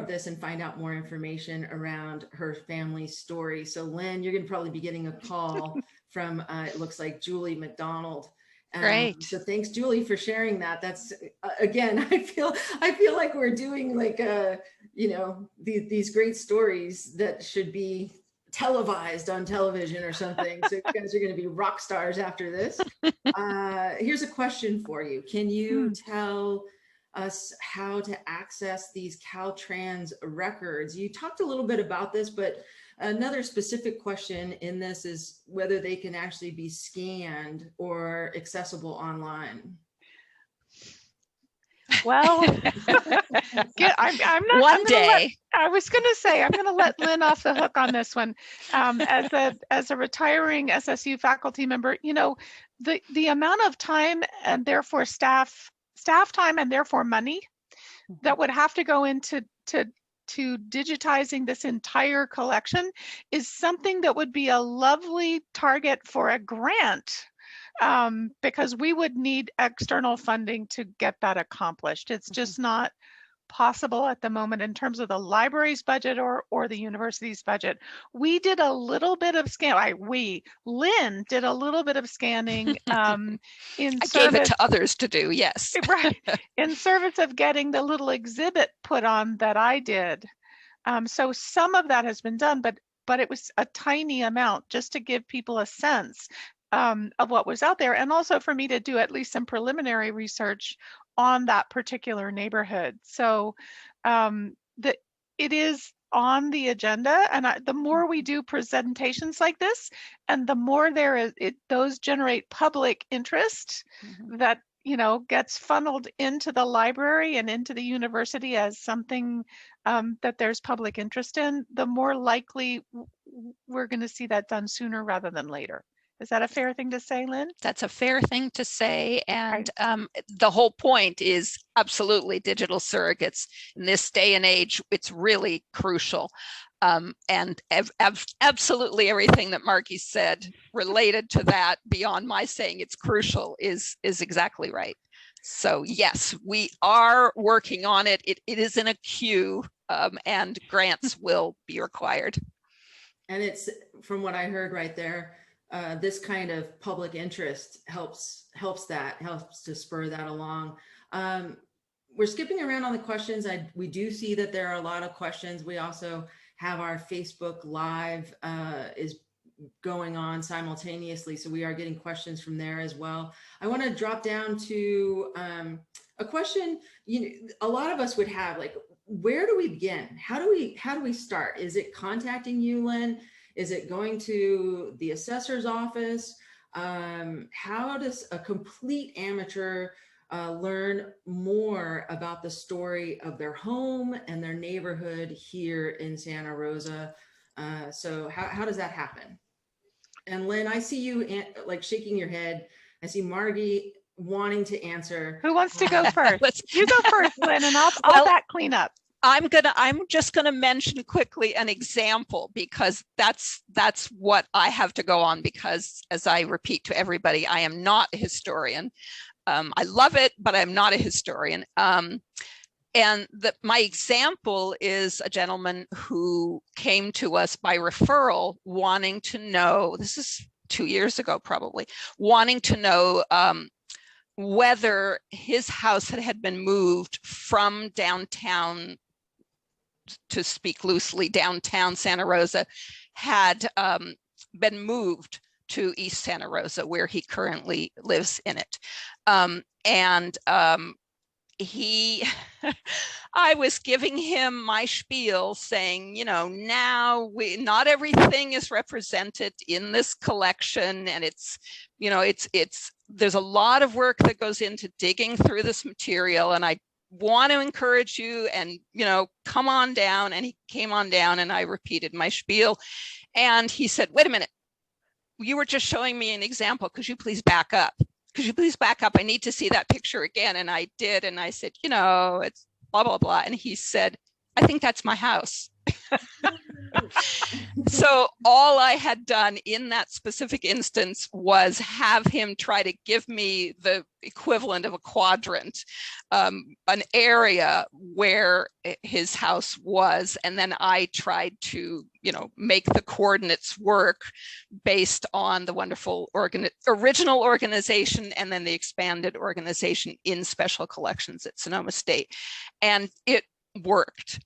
this and find out more information around her family's story. So Lynn, you're going to probably be getting a call from, it looks like Julie McDonald. Great. So thanks, Julie, for sharing that. That's again, I feel like we're doing like these great stories that should be televised on television or something. So you guys are going to be rock stars after this. Here's a question for you. Can you tell us how to access these Caltrans records? You talked a little bit about this, but another specific question in this is whether they can actually be scanned or accessible online. Well, I'm not. One day. I was going to say I'm going to let Lynn off the hook on this one. As a retiring SSU faculty member, the amount of time and therefore staff time and therefore money that would have to go into digitizing this entire collection is something that would be a lovely target for a grant. Because we would need external funding to get that accomplished. It's just not possible at the moment in terms of the library's budget or the university's budget. We did a little bit of Lynn did a little bit of scanning I gave it to others to do, yes. Right, in service of getting the little exhibit put on that I did. So some of that has been done, but it was a tiny amount just to give people a sense of what was out there, and also for me to do at least some preliminary research on that particular neighborhood. So it is on the agenda, and the more we do presentations like this, and the more those generate public interest that gets funneled into the library and into the university as something that there's public interest in, the more likely we're going to see that done sooner rather than later. Is that a fair thing to say, Lynn? That's a fair thing to say. And the whole point is absolutely digital surrogates. In this day and age, it's really crucial. And absolutely everything that Margie said related to that, beyond my saying it's crucial, is exactly right. So yes, we are working on it. It is in a queue, and grants will be required. And it's, from what I heard right there, this kind of public interest helps to spur that along. We're skipping around on the questions. We do see that there are a lot of questions. We also have our Facebook Live is going on simultaneously, so we are getting questions from there as well. I want to drop down to a question a lot of us would have, like, where do we begin? How do we start? Is it contacting you, Lynn? Is it going to the assessor's office? How does a complete amateur learn more about the story of their home and their neighborhood here in Santa Rosa? So how does that happen? And Lynn, I see you like shaking your head. I see Margie wanting to answer. Who wants to go first? You go first, Lynn, and I'll back clean up. I'm just gonna mention quickly an example, because that's what I have to go on, because as I repeat to everybody, I am not a historian. I love it, but I'm not a historian. And my example is a gentleman who came to us by referral, wanting to know, this is 2 years ago probably, wanting to know whether his house had been moved from downtown, to speak loosely, downtown Santa Rosa, had been moved to East Santa Rosa, where he currently lives in it. I was giving him my spiel saying, now not everything is represented in this collection, and there's a lot of work that goes into digging through this material, and I want to encourage you, and come on down. And he came on down, and I repeated my spiel, and he said, wait a minute, you were just showing me an example, could you please back up? Could you please back up? I need to see that picture again. And I did. And I said, it's blah, blah, blah. And he said, I think that's my house. So all I had done in that specific instance was have him try to give me the equivalent of a quadrant, an area where his house was. And then I tried to, make the coordinates work based on the wonderful original organization and then the expanded organization in Special Collections at Sonoma State. And it worked.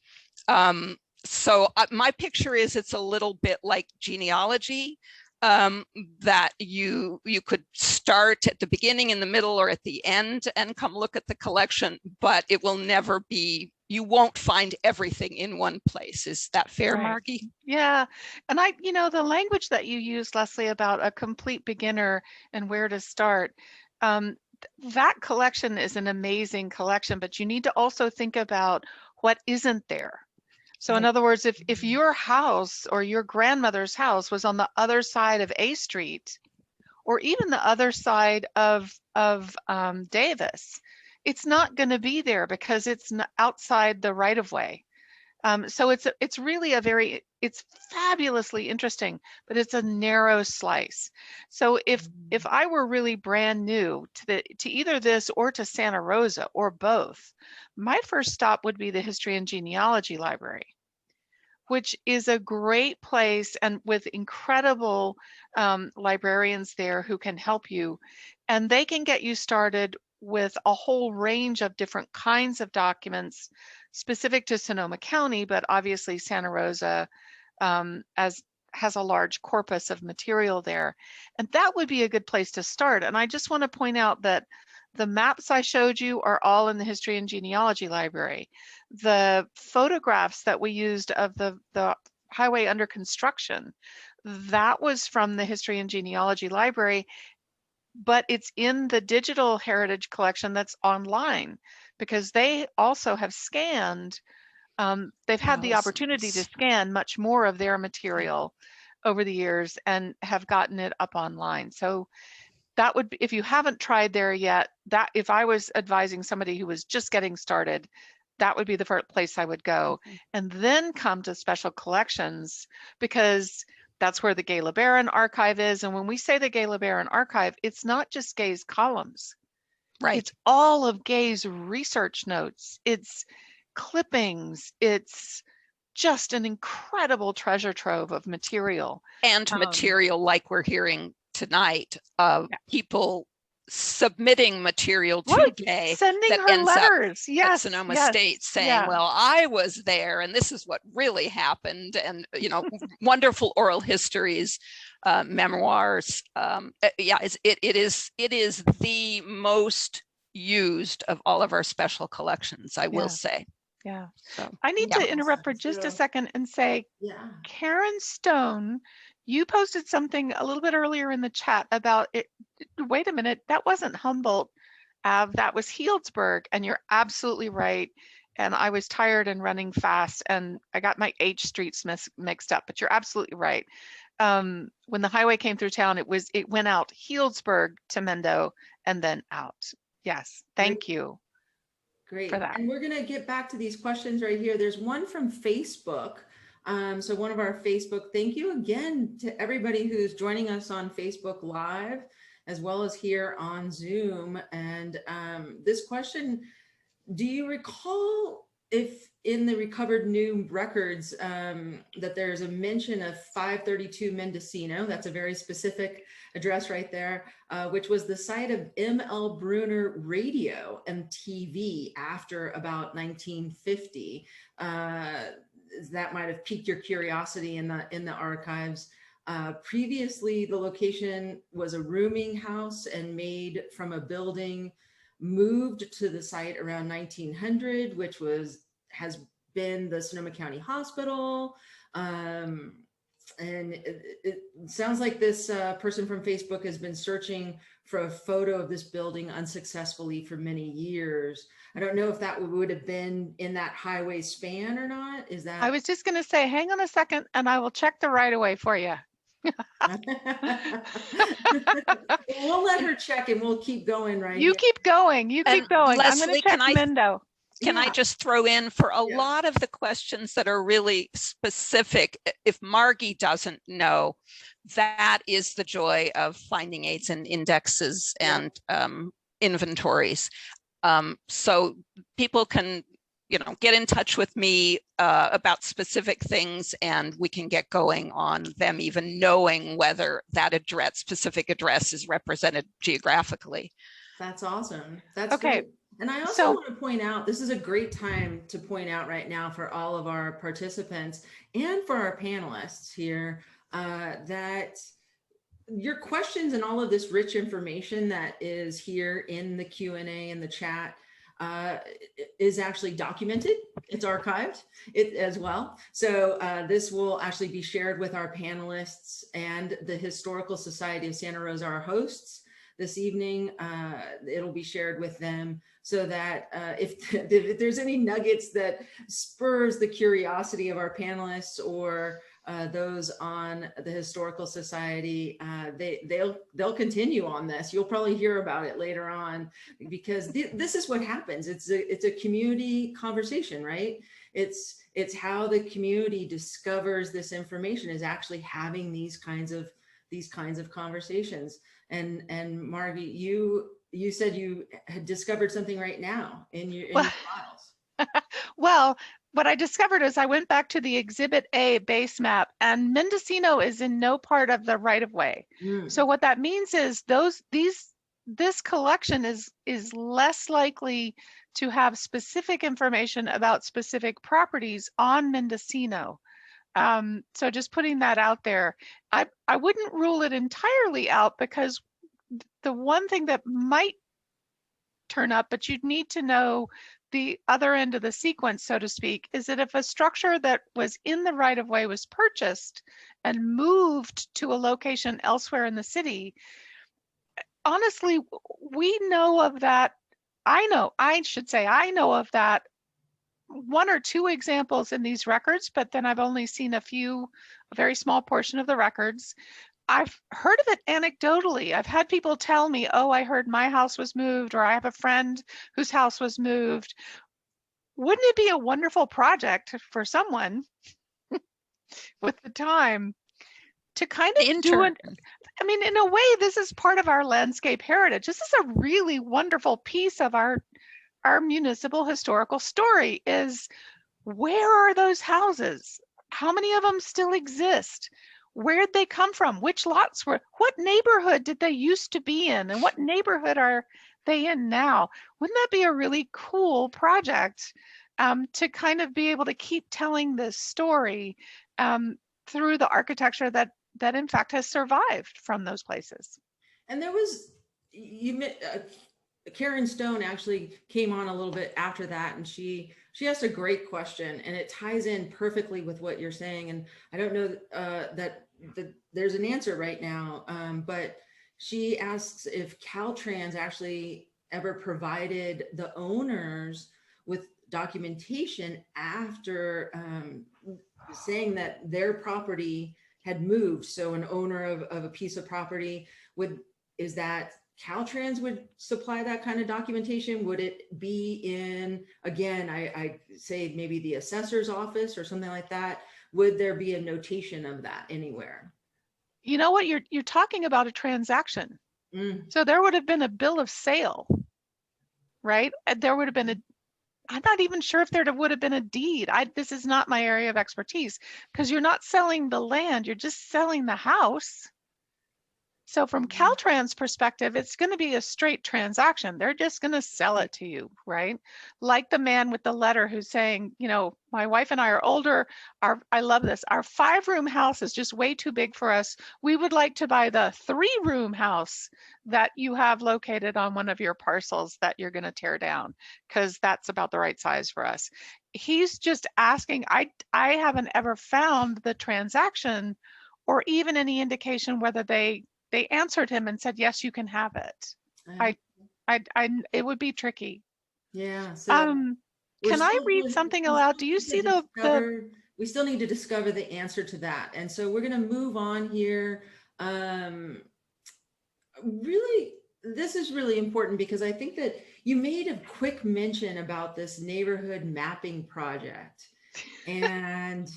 So my picture is, it's a little bit like genealogy, that you could start at the beginning, in the middle, or at the end and come look at the collection, but it will never be, you won't find everything in one place. Is that fair, Right. Margie? Yeah. And the language that you use, Leslie, about a complete beginner and where to start, that collection is an amazing collection, but you need to also think about what isn't there. So in other words, if your house or your grandmother's house was on the other side of A Street, or even the other side of Davis, it's not going to be there because it's outside the right of way. So it's really it's fabulously interesting, but it's a narrow slice. So if I were really brand new to either this or to Santa Rosa or both, my first stop would be the History and Genealogy Library, which is a great place, and with incredible librarians there who can help you, and they can get you started with a whole range of different kinds of documents specific to Sonoma County, but obviously Santa Rosa has a large corpus of material there. And that would be a good place to start. And I just want to point out that the maps I showed you are all in the History and Genealogy Library. The photographs that we used of the highway under construction, that was from the History and Genealogy Library, but it's in the digital heritage collection that's online, because they also have scanned, they've had the opportunity to scan much more of their material over the years and have gotten it up online. So that would be, if you haven't tried there yet, that if I was advising somebody who was just getting started, that would be the first place I would go. And then come to Special Collections, because that's where the Gay LeBaron archive is. And when we say the Gay LeBaron archive, it's not just Gay's columns. Right. It's all of Gay's research notes. It's clippings. It's just an incredible treasure trove of material. And material like we're hearing tonight of people submitting material to Gay, sending that her ends letters. up at Sonoma State saying, well, I was there and this is what really happened. And, wonderful oral histories, memoirs. It is the most used of all of our special collections, I will say. Yeah. So, I need to interrupt for just a second and say, Karen Stone, you posted something a little bit earlier in the chat about it. Wait a minute, that wasn't Humboldt Ave, that was Healdsburg, and you're absolutely right. And I was tired and running fast, and I got my H streets mixed up, but you're absolutely right. When the highway came through town, it went out Healdsburg to Mendo and then out. Yes, thank you. Great. for that. And we're going to get back to these questions right here. There's one from Facebook. So one of our Facebook, thank you again to everybody who's joining us on Facebook Live, as well as here on Zoom. And this question, do you recall if in the recovered new records that there's a mention of 532 Mendocino, that's a very specific address right there, which was the site of M.L. Bruner Radio and TV after about 1950. That might have piqued your curiosity in the archives. Previously, the location was a rooming house and made from a building moved to the site around 1900, which has been the Sonoma County Hospital. And it sounds like this person from Facebook has been searching for a photo of this building unsuccessfully for many years. I don't know if that would have been in that highway span or not. Is that? I was just going to say, hang on a second, and I will check the right of way for you. We'll let her check and we'll keep going, right? You keep going. You keep going. I'm going Leslie, to check Mendo. Can I just throw in for a Yeah. lot of the questions that are really specific, if Margie doesn't know, that is the joy of finding aids and indexes and inventories. So people can, get in touch with me about specific things, and we can get going on them, even knowing whether that specific address is represented geographically. That's awesome. That's Okay. great. And I also want to point out, this is a great time to point out right now for all of our participants and for our panelists here, that your questions and all of this rich information that is here in the Q&A and the chat is actually documented. It's archived as well. So this will actually be shared with our panelists and the Historical Society of Santa Rosa, our hosts this evening. It'll be shared with them so that if there's any nuggets that spurs the curiosity of our panelists or those on the Historical Society, they'll continue on this. You'll probably hear about it later on, because this is what happens. It's a community conversation, right? It's how the community discovers this information, is actually having these kinds of conversations. And Margie, you said you had discovered something right now in your files. Well, what I discovered is I went back to the Exhibit A base map, and Mendocino is in no part of the right of way. So what that means is this collection is less likely to have specific information about specific properties on Mendocino. So just putting that out there, I wouldn't rule it entirely out, because the one thing that might turn up, but you'd need to know the other end of the sequence, so to speak, is that if a structure that was in the right of way was purchased and moved to a location elsewhere in the city, honestly, we know of that. I know of that one or two examples in these records, but then I've only seen a very small portion of the records. I've heard of it anecdotally. I've had people tell me, oh, I heard my house was moved, or I have a friend whose house was moved. Wouldn't it be a wonderful project for someone with the time to kind of do it? I mean, in a way, this is part of our landscape heritage. This is a really wonderful piece of our municipal historical story. Is where are those houses? How many of them still exist? Where'd they come from? Which lots what neighborhood did they used to be in? And what neighborhood are they in now? Wouldn't that be a really cool project to kind of be able to keep telling this story through the architecture that in fact has survived from those places? And there was, Karen Stone actually came on a little bit after that, and she asked a great question, and it ties in perfectly with what you're saying. And I don't know that there's an answer right now, but she asks if Caltrans actually ever provided the owners with documentation after saying that their property had moved. So an owner of a piece of property is that Caltrans would supply that kind of documentation? Would it be in, again, I say maybe the assessor's office or something like that? Would there be a notation of that anywhere? You know what, you're talking about a transaction. So there would have been a bill of sale, right? And there would have been I'm not even sure if there would have been a deed. This is not my area of expertise, because you're not selling the land, you're just selling the house. So from Caltrans' perspective, it's going to be a straight transaction. They're just going to sell it to you, right? Like the man with the letter who's saying, you know, my wife and I are older. I love this. Our 5-room house is just way too big for us. We would like to buy the 3-room house that you have located on one of your parcels that you're going to tear down, because that's about the right size for us. He's just asking. I haven't ever found the transaction or even any indication whether they answered him and said, yes, you can have it. It would be tricky. Yeah. So can I read something aloud? Do you see we still need to discover the answer to that. And so we're going to move on here. Really, this is really important because I think that you made a quick mention about this neighborhood mapping project. And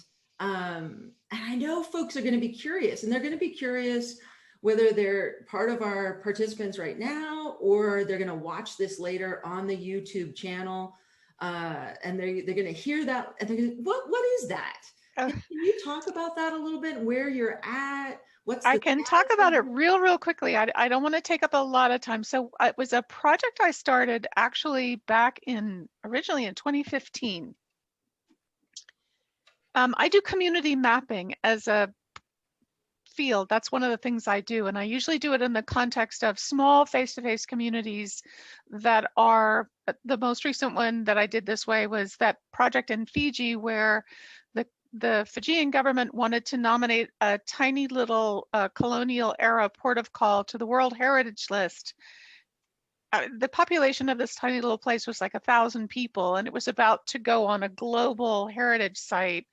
I know folks are going to be curious, and they're going to be curious whether they're part of our participants right now or they're going to watch this later on the YouTube channel, and they're going to hear that and they're going to, what is that? Can you talk about that a little bit, where you're at? I can talk about it real quickly. I don't want to take up a lot of time. So it was a project I started actually back originally in 2015. I do community mapping as a field. That's one of the things I do. And I usually do it in the context of small face-to-face communities that are, the most recent one that I did this way was that project in Fiji where the Fijian government wanted to nominate a tiny little colonial era port of call to the World Heritage List. The population of this tiny little place was like 1,000 people, and it was about to go on a global heritage site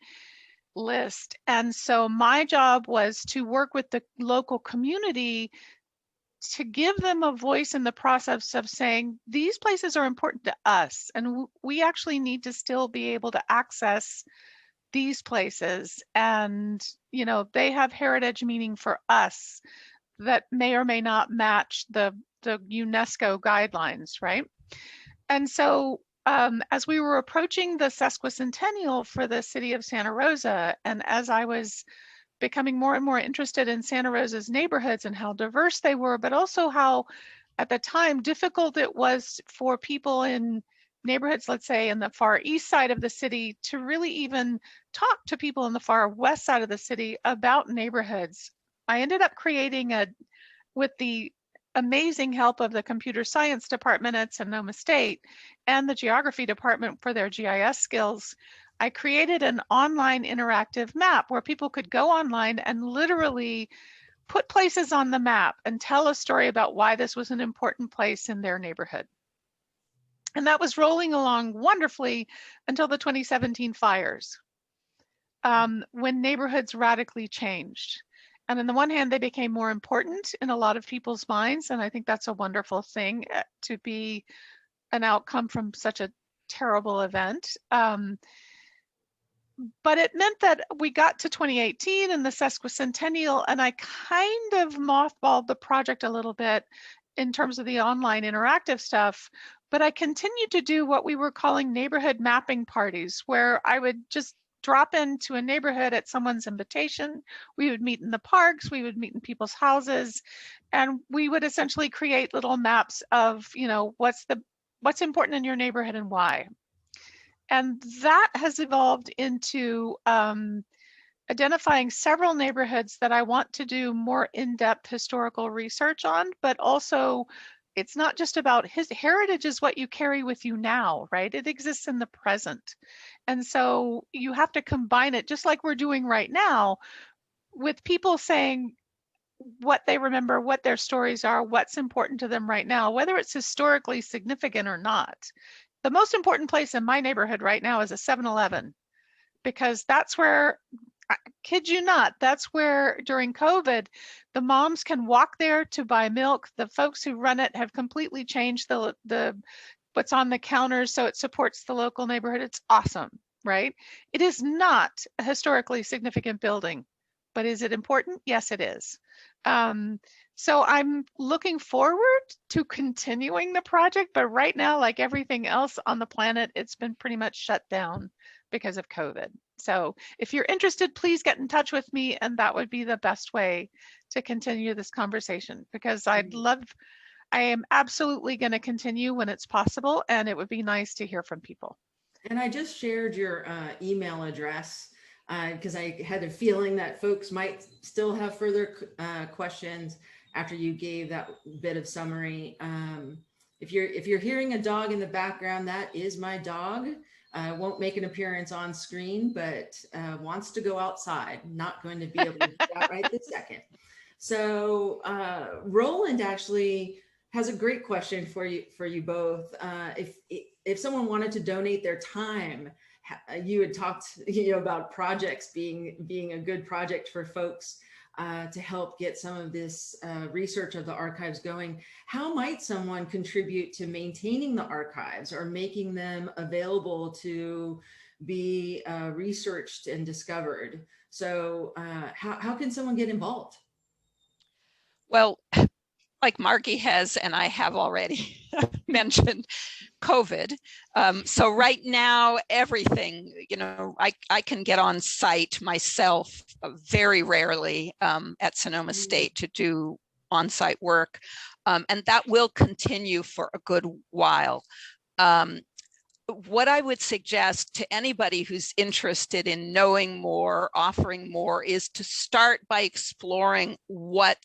list. And so my job was to work with the local community to give them a voice in the process of saying, these places are important to us, and we actually need to still be able to access these places. And, you know, they have heritage meaning for us that may or may not match the UNESCO guidelines, right? And so as we were approaching the sesquicentennial for the city of Santa Rosa, and as I was becoming more and more interested in Santa Rosa's neighborhoods and how diverse they were, but also how at the time difficult it was for people in neighborhoods, let's say in the far east side of the city, to really even talk to people in the far west side of the city about neighborhoods. I ended up creating with the amazing help of the computer science department at Sonoma State and the geography department for their GIS skills, I created an online interactive map where people could go online and literally put places on the map and tell a story about why this was an important place in their neighborhood. And that was rolling along wonderfully until the 2017 fires, when neighborhoods radically changed. And on the one hand, they became more important in a lot of people's minds. And I think that's a wonderful thing to be an outcome from such a terrible event. But it meant that we got to 2018 and the sesquicentennial, and I kind of mothballed the project a little bit in terms of the online interactive stuff. But I continued to do what we were calling neighborhood mapping parties, where I would just drop into a neighborhood at someone's invitation. We would meet in the parks, we would meet in people's houses, and we would essentially create little maps of, you know, what's important in your neighborhood and why. And that has evolved into identifying several neighborhoods that I want to do more in-depth historical research on, but also it's not just about heritage is what you carry with you now, right? It exists in the present. And so you have to combine it, just like we're doing right now, with people saying what they remember, what their stories are, what's important to them right now, whether it's historically significant or not. The most important place in my neighborhood right now is a 7-Eleven, because that's where kid you not, that's where during COVID, the moms can walk there to buy milk. The folks who run it have completely changed the what's on the counters so it supports the local neighborhood. It's awesome, right? It is not a historically significant building, but is it important? Yes, it is. So I'm looking forward to continuing the project, but right now, like everything else on the planet, it's been pretty much shut down because of COVID. So if you're interested, please get in touch with me, and that would be the best way to continue this conversation, because I am absolutely going to continue when it's possible, and it would be nice to hear from people. And I just shared your email address because I had a feeling that folks might still have further questions after you gave that bit of summary. If you're hearing a dog in the background, that is my dog. Won't make an appearance on screen, but wants to go outside. Not going to be able to do that right this second. So Roland actually has a great question for you both. If someone wanted to donate their time, you had talked about projects being a good project for folks to help get some of this research of the archives going. How might someone contribute to maintaining the archives or making them available to be researched and discovered? So how can someone get involved? Well, like Margie has, and I have already mentioned, COVID. So right now, everything, I can get on site myself very rarely at Sonoma State to do on-site work. And that will continue for a good while. What I would suggest to anybody who's interested in knowing more, offering more, is to start by exploring what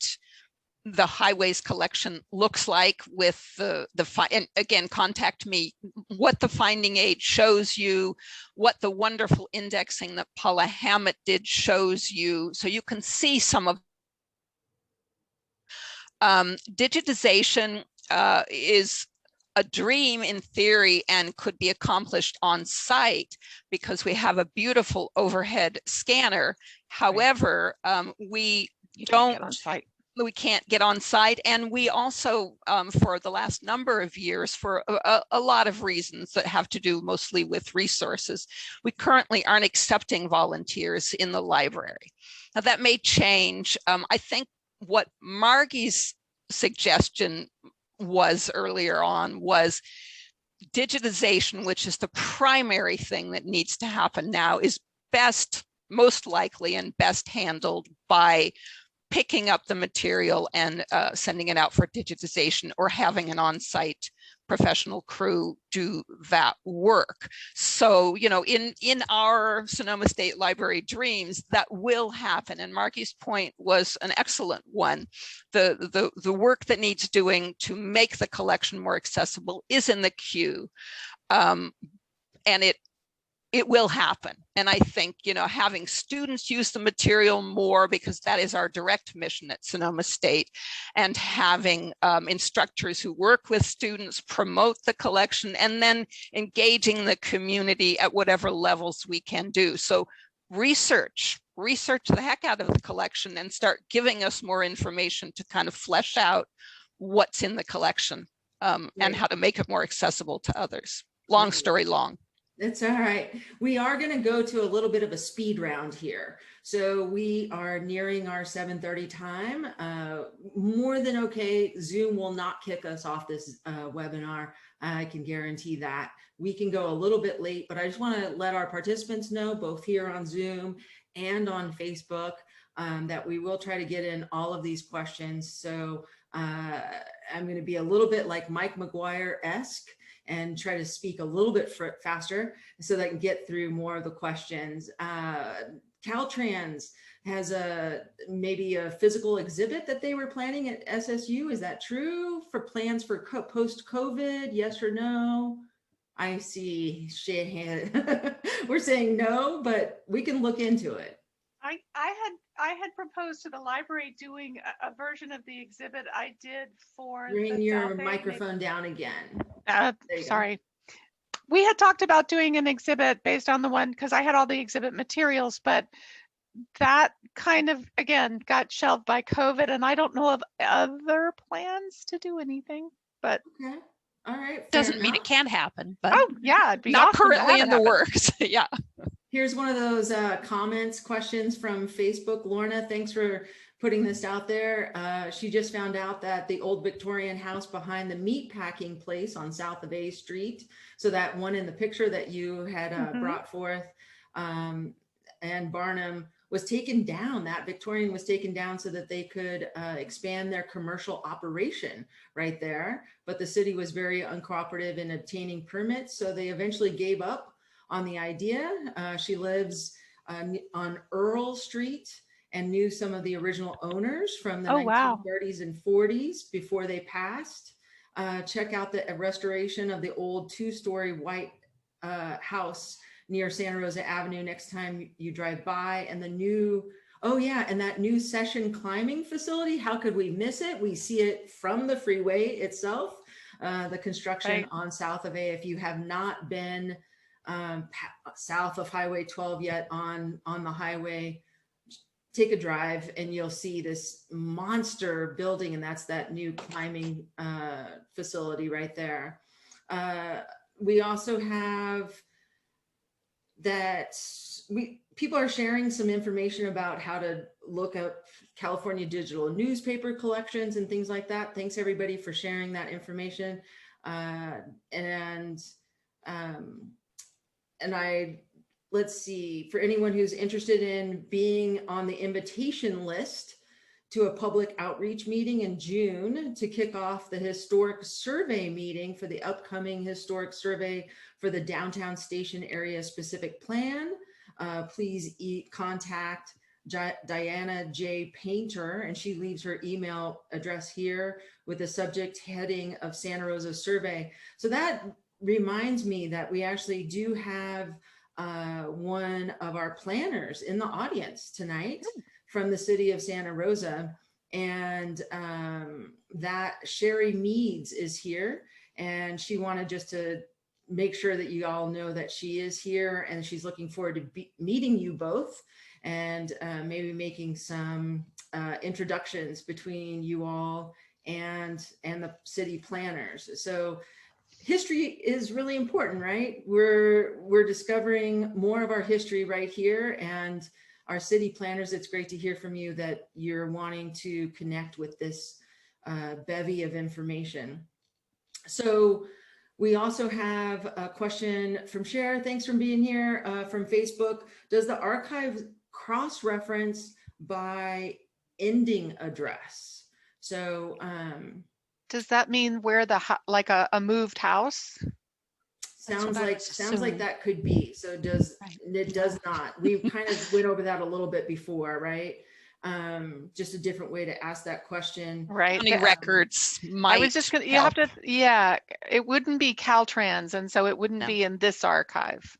the highways collection looks like with and again, contact me, what the finding aid shows you, what the wonderful indexing that Paula Hammett did shows you, so you can see some of digitization is a dream in theory and could be accomplished on site because we have a beautiful overhead scanner. However, we don't get on site. We can't get on site, and we also, for the last number of years, for a lot of reasons that have to do mostly with resources, we currently aren't accepting volunteers in the library. Now that may change. I think what Margie's suggestion was earlier on was digitization, which is the primary thing that needs to happen now, is most likely and best handled by picking up the material and sending it out for digitization, or having an on-site professional crew do that work. So, in our Sonoma State Library dreams, that will happen. And Margie's point was an excellent one. The work that needs doing to make the collection more accessible is in the queue. And it will happen. And I think, having students use the material more, because that is our direct mission at Sonoma State, and having instructors who work with students promote the collection, and then engaging the community at whatever levels we can do. So research the heck out of the collection and start giving us more information to kind of flesh out what's in the collection and how to make it more accessible to others. Long story long. It's all right. We are going to go to a little bit of a speed round here. So we are nearing our 7:30 time. More than okay. Zoom will not kick us off this webinar. I can guarantee that. We can go a little bit late, but I just want to let our participants know, both here on Zoom and on Facebook, that we will try to get in all of these questions. So I'm going to be a little bit like Mike McGuire-esque and try to speak a little bit faster so that I can get through more of the questions. Caltrans has maybe a physical exhibit that they were planning at SSU. Is that true? For plans for post-COVID, yes or no? I see shit. We're saying no, but we can look into it. I had proposed to the library doing a version of the exhibit I did for Bring your microphone down again. Sorry. We had talked about doing an exhibit based on the one, because I had all the exhibit materials, but that kind of, again, got shelved by COVID, and I don't know of other plans to do anything, but. Okay. All right. Doesn't mean it can't happen, but Oh, yeah, it'd be not awesome to currently have it in the happen. works. Yeah. Here's one of those comments, questions from Facebook. Lorna, thanks for putting this out there. She just found out that the old Victorian house behind the meat packing place on south of A Street, so that one in the picture that you had brought forth, and Barnum, was taken down. That Victorian was taken down so that they could expand their commercial operation right there. But the city was very uncooperative in obtaining permits, so they eventually gave up on the idea. She lives on Earl Street and knew some of the original owners from the 1930s and 40s before they passed. Check out the restoration of the old two-story white house near Santa Rosa Avenue next time you drive by, and the new, oh yeah, and that new Session climbing facility. How could we miss it? We see it from the freeway itself, the construction on south of A. If you have not been south of Highway 12 yet on the highway, take a drive and you'll see this monster building, and that's that new climbing facility right there. We also have that people are sharing some information about how to look up California digital newspaper collections and things like that. Thanks everybody for sharing that information. Let's see, for anyone who's interested in being on the invitation list to a public outreach meeting in June to kick off the historic survey meeting for the upcoming historic survey for the downtown station area specific plan, please contact Diana J. Painter, and she leaves her email address here with the subject heading of Santa Rosa survey. So that reminds me that we actually do have one of our planners in the audience tonight from the city of Santa Rosa, and that Sherry Meads is here, and she wanted just to make sure that you all know that she is here, and she's looking forward to meeting you both, and maybe making some introductions between you all and the city planners. So history is really important, right? We're discovering more of our history right here, and our city planners, it's great to hear from you that you're wanting to connect with this bevy of information. So we also have a question from Cher. Thanks for being here, from Facebook. Does the archive cross-reference by ending address? So does that mean where like a moved house? Sounds like that could be. So it does not. We kind of went over that a little bit before, right? Just a different way to ask that question. Right. County records might. I was just gonna, you have to, yeah, it wouldn't be Caltrans, and so it wouldn't be in this archive.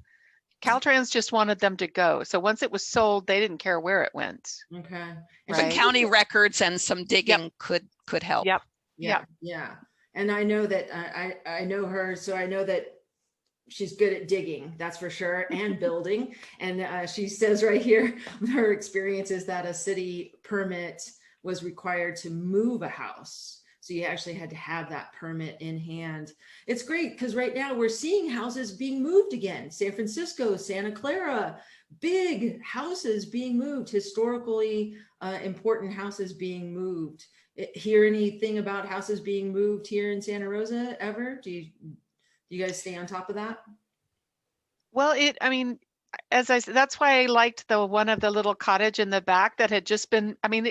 Caltrans just wanted them to go. So once it was sold, they didn't care where it went. Okay. But county records and some digging could help. Yep. Yeah. And I know that I know her, so I know that she's good at digging, that's for sure, and building. And she says right here, her experience is that a city permit was required to move a house. So you actually had to have that permit in hand. It's great because right now we're seeing houses being moved again. San Francisco, Santa Clara, big houses being moved, historically important houses being moved. Hear anything about houses being moved here in Santa Rosa ever? Do you guys stay on top of that? Well, I mean, as I said, that's why I liked the one of the little cottage in the back that had just been, I mean,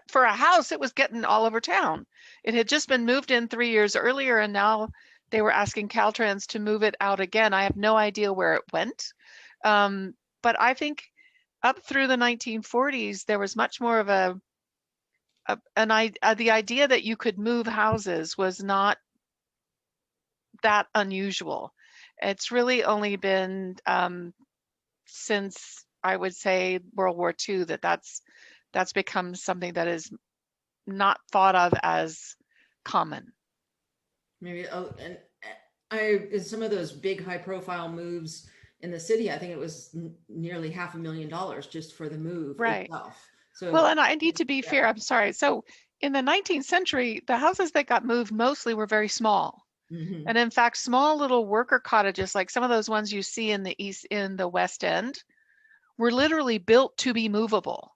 for a house, it was getting all over town. It had just been moved in 3 years earlier, and now they were asking Caltrans to move it out again. I have no idea where it went. But I think up through the 1940s, there was much more of the idea that you could move houses was not that unusual. It's really only been since, I would say, World War II that's become something that is not thought of as common. Maybe in some of those big high profile moves in the city, I think it was nearly $500,000 just for the move Right. itself. So Well, and I need to be yeah. fair. I'm sorry. So in the 19th century, the houses that got moved mostly were very small. Mhm. And in fact, small little worker cottages, like some of those ones you see in the West End, were literally built to be movable.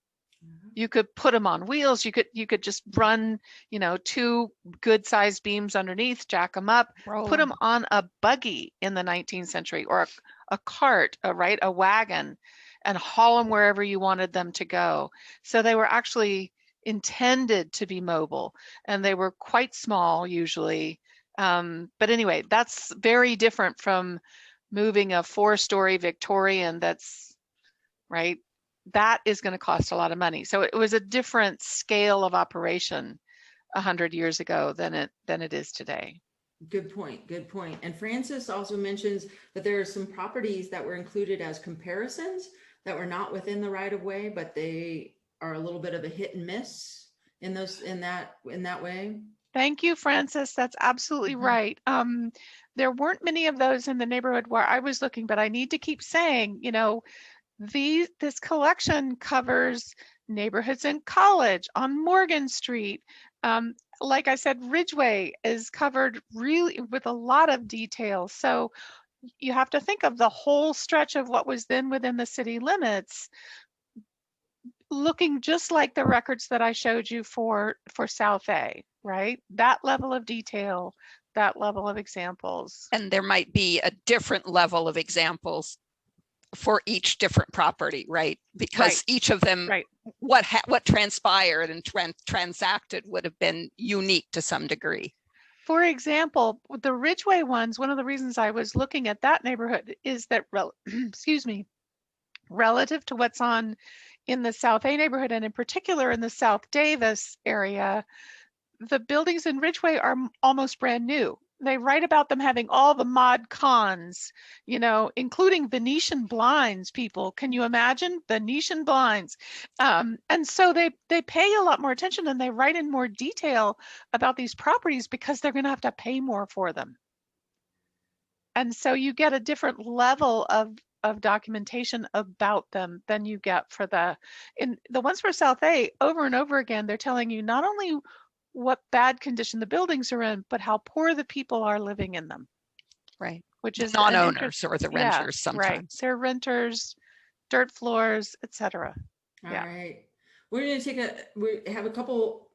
You could put them on wheels. You could just run, 2 good sized beams underneath, jack them up, put them on a buggy in the 19th century, or a cart, a wagon, and haul them wherever you wanted them to go. So they were actually intended to be mobile, and they were quite small usually. But anyway, that's very different from moving a 4-story Victorian that's right. That is going to cost a lot of money. So it was a different scale of operation 100 years ago than it is today. Good point. Good point. And Francis also mentions that there are some properties that were included as comparisons that were not within the right of way, but they are a little bit of a hit and miss in that way. Thank you, Francis. That's absolutely right. There weren't many of those in the neighborhood where I was looking, but I need to keep saying, this collection covers neighborhoods in College, on Morgan Street. Like I said, Ridgeway is covered really with a lot of detail. So you have to think of the whole stretch of what was then within the city limits, looking just like the records that I showed you for South A, right? That level of detail, that level of examples. And there might be a different level of examples for each different property, right? Because each of them, what transpired and transacted would have been unique to some degree. For example, the Ridgeway ones, one of the reasons I was looking at that neighborhood is that, excuse me, relative to what's on in the South A neighborhood, and in particular in the South Davis area, the buildings in Ridgeway are almost brand new. They write about them having all the mod cons, including Venetian blinds, people. Can you imagine Venetian blinds? And so they pay a lot more attention, and they write in more detail about these properties because they're going to have to pay more for them. And so you get a different level of documentation about them than you get for the ones for South A. Over and over again, they're telling you not only what bad condition the buildings are in, but how poor the people are living in them. Right. Which is non-owners or the renters sometimes. Right. They're renters, dirt floors, etc. All right. We're going to we have a couple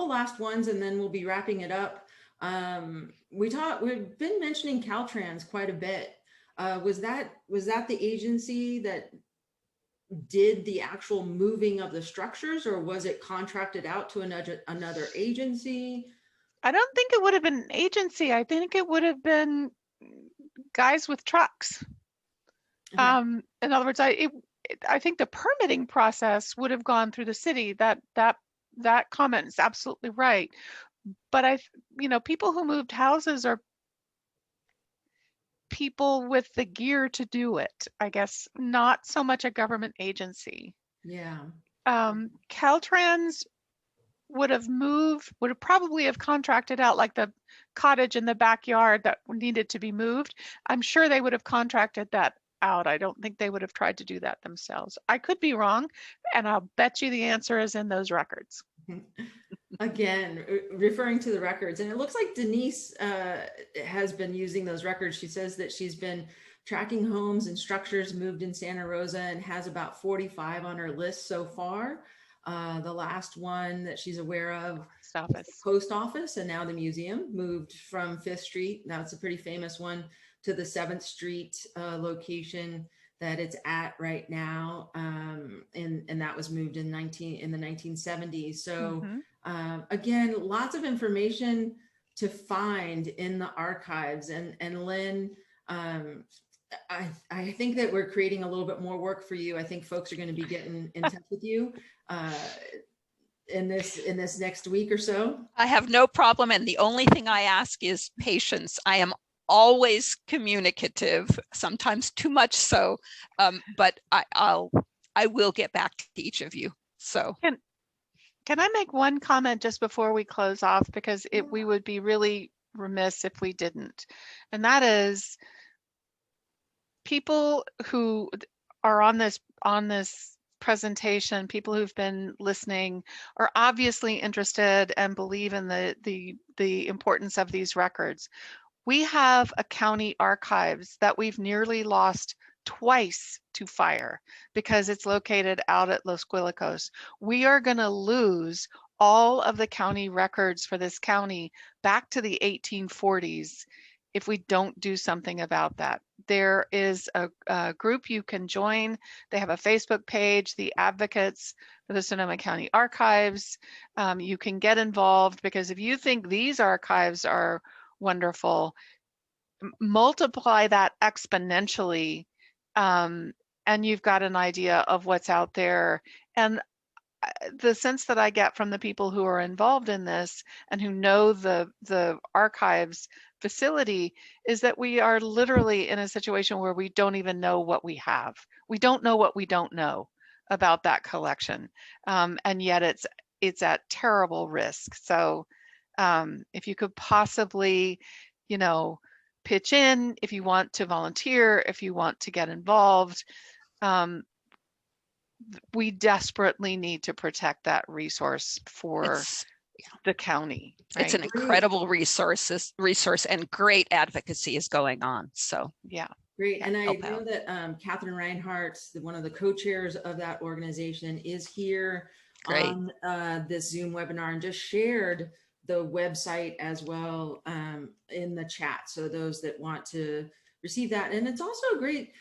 last ones, and then we'll be wrapping it up. We've been mentioning Caltrans quite a bit. Was that the agency that did the actual moving of the structures, or was it contracted out to another agency? I don't think it would have been an agency. I think it would have been guys with trucks. In other words, I think the permitting process would have gone through the city. That comment is absolutely right. But people who moved houses are people with the gear to do it, I guess, not so much a government agency. Yeah. Caltrans would have probably have contracted out, like the cottage in the backyard that needed to be moved. I'm sure they would have contracted that out. I don't think they would have tried to do that themselves. I could be wrong, and I'll bet you the answer is in those records. Again, referring to the records, and it looks like Denise has been using those records. She says that she's been tracking homes and structures moved in Santa Rosa and has about 45 on her list so far. The last one that she's aware of, post office, and now the museum moved from 5th Street. That's a pretty famous one, to the 7th Street location that it's at right now, and that was moved in the 1970s. So again, lots of information to find in the archives. And Lynn, I think that we're creating a little bit more work for you. I think folks are going to be getting in touch with you in this next week or so. I have no problem, and the only thing I ask is patience. I am always communicative, sometimes too much so, but I will get back to each of you. So can I make one comment just before we close off, because we would be really remiss if we didn't, and that is, people who are on this presentation, people who've been listening, are obviously interested and believe in the importance of these records. We have a county archives that we've nearly lost twice to fire because it's located out at Los Guilicos. We are going to lose all of the county records for this county back to the 1840s if we don't do something about that. There is a group you can join. They have a Facebook page, the Advocates for the Sonoma County Archives. You can get involved, because if you think these archives are wonderful, multiply that exponentially, and you've got an idea of what's out there. And the sense that I get from the people who are involved in this and who know the archives facility is that we are literally in a situation where we don't even know what we have. We don't know what we don't know about that collection, and yet it's at terrible risk. So if you could possibly, you know, pitch in, if you want to volunteer, if you want to get involved, we desperately need to protect that resource for the county. Right? It's an incredible resource and great advocacy is going on. So yeah. Great. And I know that Catherine Reinhardt, one of the co-chairs of that organization, is here on this Zoom webinar and just shared the website as well in the chat. So those that want to receive that. And it's also a great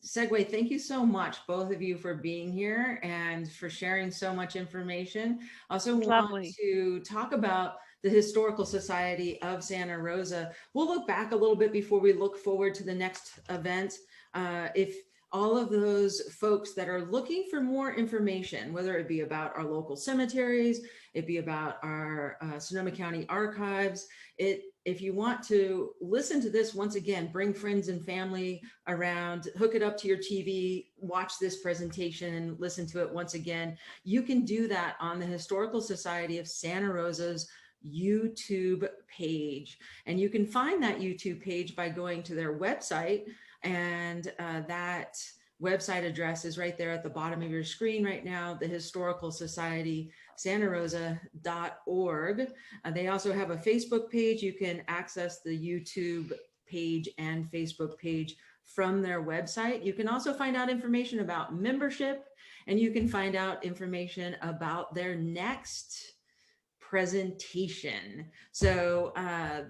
segue. Thank you so much, both of you, for being here and for sharing so much information. I also want to talk about the Historical Society of Santa Rosa. We'll look back a little bit before we look forward to the next event. If all of those folks that are looking for more information, whether it be about our local cemeteries, it be about our Sonoma County archives, if you want to listen to this, once again, bring friends and family around, hook it up to your TV, watch this presentation and listen to it once again, you can do that on the Historical Society of Santa Rosa's YouTube page. And you can find that YouTube page by going to their website, and that website address is right there at the bottom of your screen right now, the Historical Society santarosa.org. They also have a Facebook page. You can access the YouTube page and Facebook page from their website. You can also find out information about membership, and you can find out information about their next presentation. So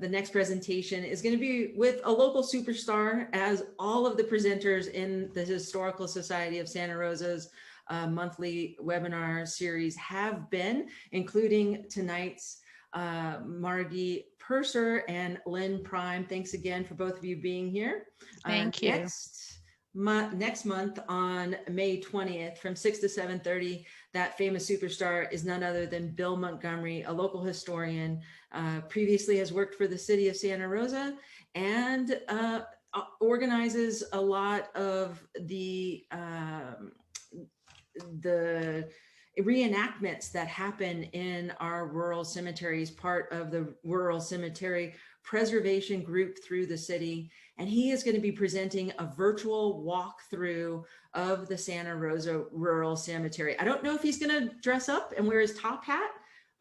the next presentation is going to be with a local superstar, as all of the presenters in the Historical Society of Santa Rosa's monthly webinar series have been, including tonight's Margie Purser and Lynn Prime. Thanks again for both of you being here. Thank you. Next month on May 20th from 6 to 7:30, that famous superstar is none other than Bill Montgomery, a local historian, previously has worked for the city of Santa Rosa, and organizes a lot of the reenactments that happen in our rural cemeteries, part of the rural cemetery preservation group through the city. And he is going to be presenting a virtual walkthrough of the Santa Rosa Rural Cemetery. I don't know if he's going to dress up and wear his top hat,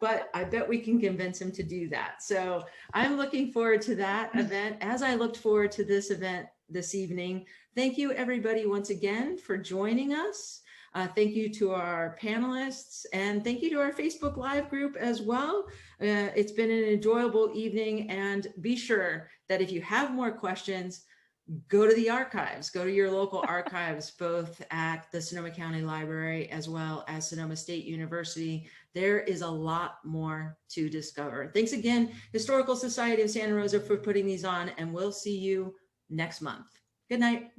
but I bet we can convince him to do that. So I'm looking forward to that event, as I looked forward to this event this evening. Thank you, everybody, once again for joining us. Thank you to our panelists, and thank you to our Facebook Live group as well. It's been an enjoyable evening, and be sure that if you have more questions, go to the archives, go to your local archives, both at the Sonoma County Library as well as Sonoma State University. There is a lot more to discover. Thanks again, Historical Society of Santa Rosa, for putting these on, and we'll see you next month. Good night.